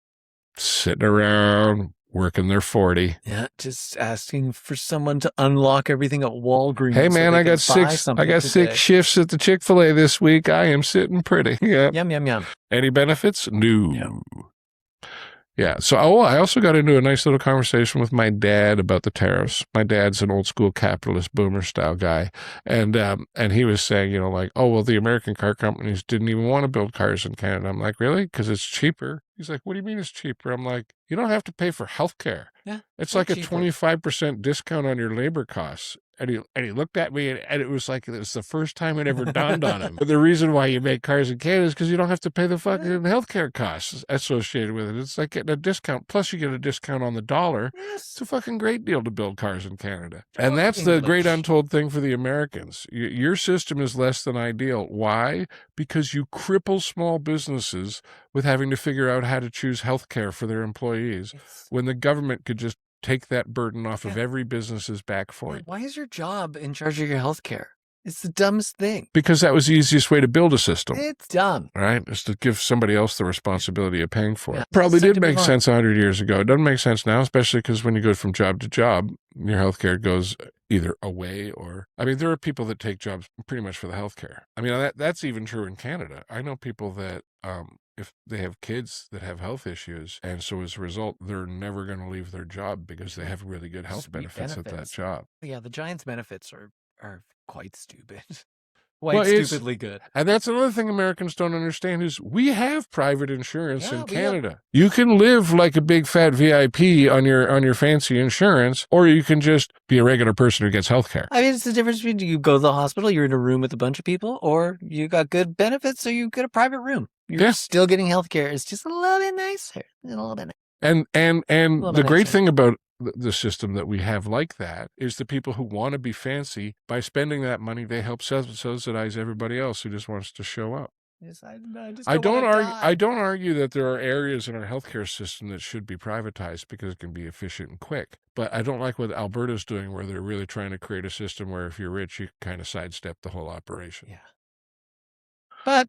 sitting around working their 40. Yeah, just asking for someone to unlock everything at Walgreens. Hey man, I got 6 shifts at the Chick-fil-A this week. I am sitting pretty. Yeah. Yum, yum, yum. Any benefits? No. Yeah. So, I also got into a nice little conversation with my dad about the tariffs. My dad's an old school capitalist boomer style guy. And he was saying, the American car companies didn't even want to build cars in Canada. I'm like, really? Because it's cheaper. He's like, what do you mean it's cheaper? I'm like, you don't have to pay for healthcare. Yeah. It's like cheaper. A 25% discount on your labor costs. And he looked at me, and it was like it was the first time it ever dawned on him. But the reason why you make cars in Canada is because you don't have to pay the fucking healthcare costs associated with it. It's like getting a discount. Plus, you get a discount on the dollar. Yes. It's a fucking great deal to build cars in Canada. And that's the great untold thing for the Americans. Your system is less than ideal. Why? Because you cripple small businesses with having to figure out how to choose healthcare for their employees when the government could just take that burden off of every business's back for you. Why is your job in charge of your health care? It's the dumbest thing. Because that was the easiest way to build a system. It's dumb. Right? Is to give somebody else the responsibility of paying for it. Probably did make sense 100 years ago. It doesn't make sense now, especially because when you go from job to job, your health care goes either away or... I mean, there are people that take jobs pretty much for the health care. I mean, that's even true in Canada. I know people that... if they have kids that have health issues, and so as a result, they're never going to leave their job because they have really good health benefits at that job. Yeah, the Giants' benefits are quite stupid. Stupidly good. And that's another thing Americans don't understand is we have private insurance in Canada. You can live like a big fat VIP on your fancy insurance, or you can just be a regular person who gets health care. I mean, it's the difference between you go to the hospital, you're in a room with a bunch of people, or you got good benefits, so you get a private room. You're still getting health care. It's just a little bit nicer. A little bit nicer. And the great thing about the system that we have like that is the people who want to be fancy, by spending that money, they help subsidize everybody else who just wants to show up. Yes, I don't argue that there are areas in our healthcare system that should be privatized because it can be efficient and quick. But I don't like what Alberta's doing, where they're really trying to create a system where if you're rich, you can kind of sidestep the whole operation. Yeah. But,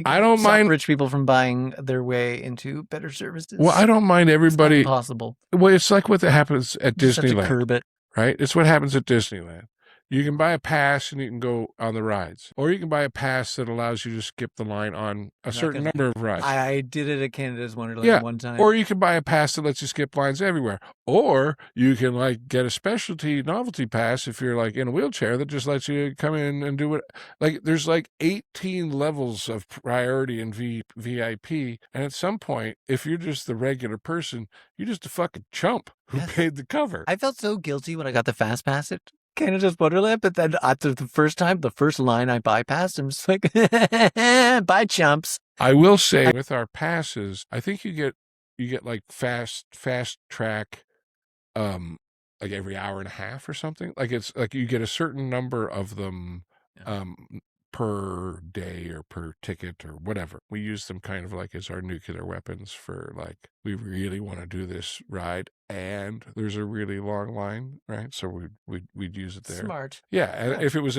I don't mind rich people from buying their way into better services. Well, I don't mind everybody. It's not impossible. Well, it's like what happens at Disneyland. Just have to curb it. Right? It's what happens at Disneyland. You can buy a pass and you can go on the rides. Or you can buy a pass that allows you to skip the line on a certain number of rides. I did it at Canada's Wonderland one time. Or you can buy a pass that lets you skip lines everywhere. Or you can get a specialty novelty pass if you're in a wheelchair that just lets you come in and do it. There's 18 levels of priority in VIP. And at some point, if you're just the regular person, you're just a fucking chump who paid the cover. I felt so guilty when I got the fast pass at Canada's Wonderland, but then after the first line I bypassed, I'm just like, bye chumps. I will say with our passes, I think you get fast track, every hour and a half or something. It's you get a certain number of them, per day or per ticket or whatever. We use them kind of as our nuclear weapons for we really want to do this ride and there's a really long line, right? So we'd use it there. Smart. Yeah, and if it was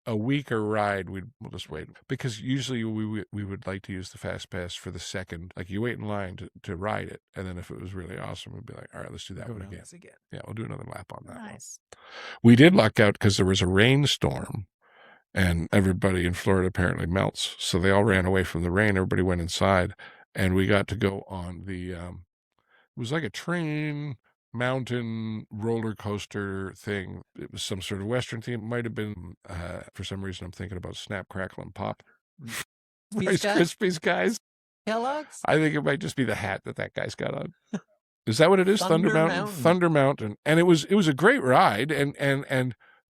a weaker ride, we'll just wait, because usually we would like to use the fast pass for the second. You wait in line to ride it, and then if it was really awesome, we'd be like, all right, let's do that one again. Yeah, we'll do another lap on that. Nice. We did luck out because there was a rainstorm. And everybody in Florida apparently melts. So they all ran away from the rain. Everybody went inside. And we got to go on it was like a train, mountain, roller coaster thing. It was some sort of Western theme. It might have been, for some reason, I'm thinking about Snap, Crackle, and Pop. Rice Krispies, guys. Kellogg's? I think it might just be the hat that guy's got on. Is that what it is? Thunder Thunder Mountain? Mountain. Thunder Mountain. And it was a great ride.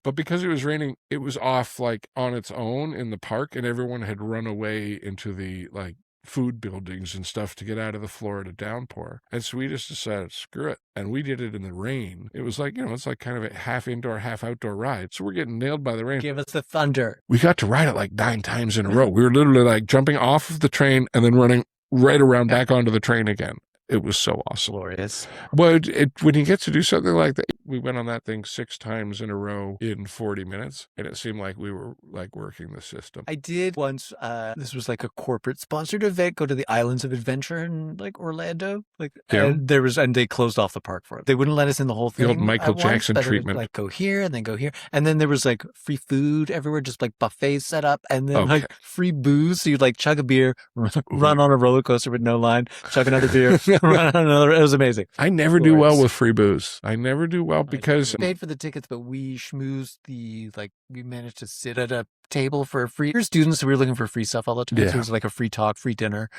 But because it was raining, it was off like on its own in the park, and everyone had run away into the like food buildings and stuff to get out of the Florida downpour. And so we just decided, screw it. And we did it in the rain. It was like, it's like kind of a half indoor, half outdoor ride. So we're getting nailed by the rain. Give us the thunder. We got to ride it like 9 times in a row. We were literally like jumping off of the train and then running right around back onto the train again. It was so awesome. Glorious. Well, when you get to do something like that, we went on that thing 6 times in a row in 40 minutes, and it seemed like we were like working the system. I did once, this was like a corporate sponsored event, go to the Islands of Adventure in like Orlando. And they closed off the park for it. They wouldn't let us in the whole thing. The old Michael Jackson treatment. Like go here and then go here. And then there was like free food everywhere, just like buffets set up, and then like free booze. So you'd like chug a beer, run on a roller coaster with no line, chug another beer. Run on another. It was amazing. I never do well with free booze. I never do well because we paid for the tickets, but we schmoozed we managed to sit at a table for a free. We're students, so we were looking for free stuff all the time. Yeah. So it was like a free talk, free dinner,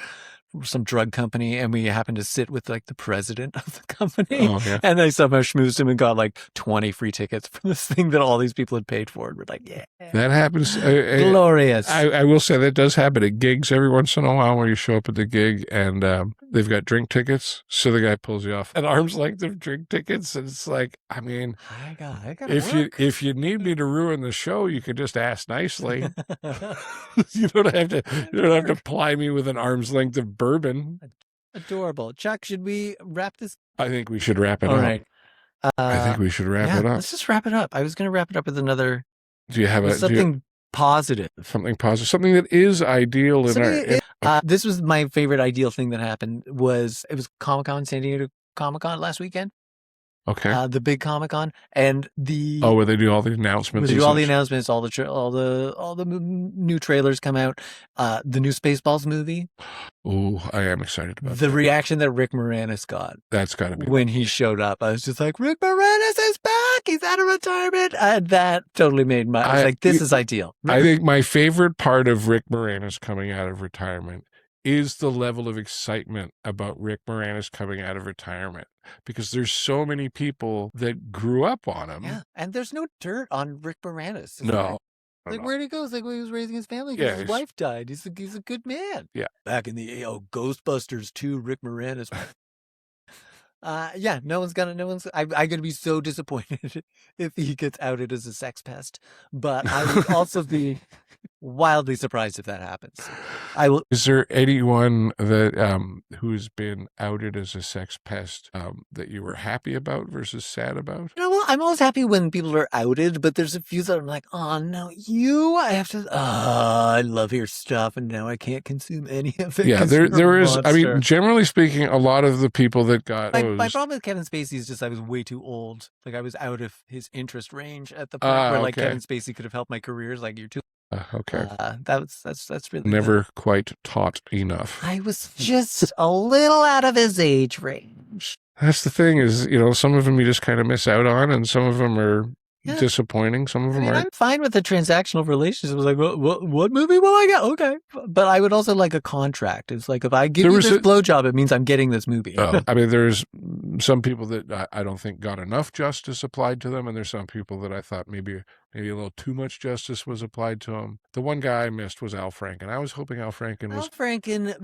some drug company, and we happened to sit with like the president of the company. Oh, yeah. And I somehow schmoozed him and got like 20 free tickets for this thing that all these people had paid for. And we're like, yeah. That happens. Glorious. I will say that does happen at gigs every once in a while where you show up at the gig and they've got drink tickets. So the guy pulls you off an arm's length of drink tickets. And it's like, I mean, I got if you need me to ruin the show, you could just ask nicely. You don't have to ply me with an arm's length of bourbon. Adorable. Chuck, should we wrap this? I think we should wrap it up. All right. I think we should wrap it up. Let's just wrap it up. I was going to wrap it up with another. Do you have something positive? Something positive. Something that is ideal this was my favorite ideal thing that happened. It was Comic-Con, San Diego Comic-Con last weekend. Okay. The big Comic-Con and where they do all the announcements. They do all the announcements, all the new trailers come out. The new Spaceballs movie. Oh, I am excited about the reaction that Rick Moranis got. That's got to be when he showed up. I was just like, Rick Moranis is back. He's out of retirement. That totally made I was like, this is ideal. I think my favorite part of Rick Moranis coming out of retirement is the level of excitement about Rick Moranis coming out of retirement, because there's so many people that grew up on him. Yeah, and there's no dirt on Rick Moranis. No. Where'd he go? It's like when he was raising his family because his wife died. He's a good man. Yeah. Back in the Ghostbusters 2, Rick Moranis. I'm going to be so disappointed if he gets outed as a sex pest, but I would also be wildly surprised if that happens. Is there anyone that who's been outed as a sex pest that you were happy about versus sad about? I'm always happy when people are outed, but there's a few that I'm like, oh no, I have to. I love your stuff, and now I can't consume any of it. Yeah, there is. I mean, generally speaking, a lot of the people that got my problem with Kevin Spacey is just I was way too old. Like I was out of his interest range at the point where like Kevin Spacey could have helped my career. It's like you're too. Okay. That's really never quite taught enough. I was just a little out of his age range. That's the thing is, some of them you just kind of miss out on, and some of them are disappointing. Some of them are. I'm fine with the transactional relationship. I was like, what movie will I get? Okay. But I would also like a contract. It's like, if I give you this blowjob, it means I'm getting this movie. I mean, there's some people that I don't think got enough justice applied to them, and there's some people that I thought maybe a little too much justice was applied to him. The one guy I missed was Al Franken. I was hoping Al Franken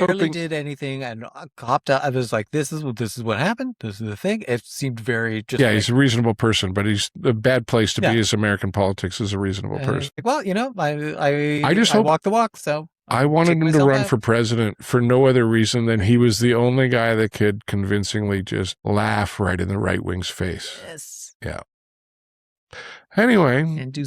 barely did anything and copped out. I was like, this is what happened. This is the thing. It seemed very just. Yeah, he's a reasonable person, but he's a bad place to be as American politics as a reasonable person. Well, I just walk the walk, so. I wanted him to run for president for no other reason than he was the only guy that could convincingly just laugh right in the right wing's face. Yes. Yeah. Anyway,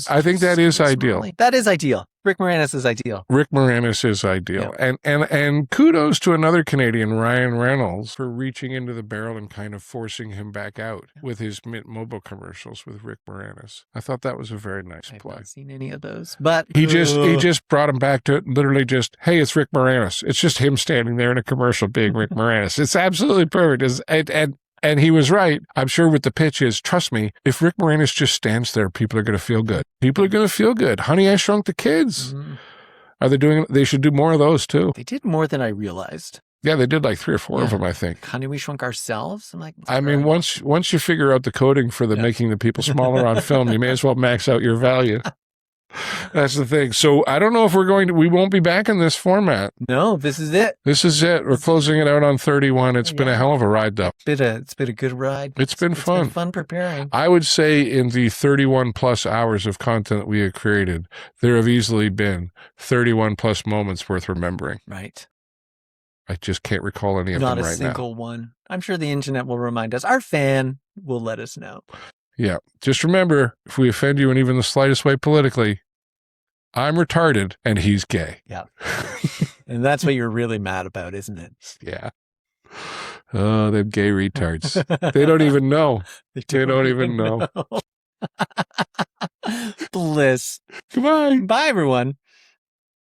I think that is ideal. That is ideal. Rick Moranis is ideal. Rick Moranis is ideal. Yeah. And kudos to another Canadian, Ryan Reynolds, for reaching into the barrel and kind of forcing him back out with his Mint Mobile commercials with Rick Moranis. I thought that was a very nice play. I haven't seen any of those. But he just brought him back to it, literally just, hey, it's Rick Moranis. It's just him standing there in a commercial being Rick Moranis. It's absolutely perfect. And he was right. I'm sure with the pitch is, trust me, if Rick Moranis just stands there, people are going to feel good. People are going to feel good. Honey, I Shrunk the Kids. Mm-hmm. They should do more of those too. They did more than I realized. Yeah, they did like 3 or 4 of them, I think. Honey, we Shrunk Ourselves. I'm like, I mean, once you figure out the coding for making the people smaller on film, you may as well max out your value. That's the thing. So I don't know if we won't be back in this format. No, this is it. This is it. We're closing it out on 31. It's been a hell of a ride, though. It's been a good ride. It's been fun. It's been fun preparing. I would say in the 31 plus hours of content that we have created, there have easily been 31 plus moments worth remembering. Right. I just can't recall any of them right now. Not a single one. I'm sure the internet will remind us. Our fan will let us know. Yeah. Just remember, if we offend you in even the slightest way politically, I'm retarded and he's gay. Yeah. And that's what you're really mad about, isn't it? Yeah. Oh, them gay retards. They don't even know. They don't even know. Bliss. Goodbye. Bye, everyone.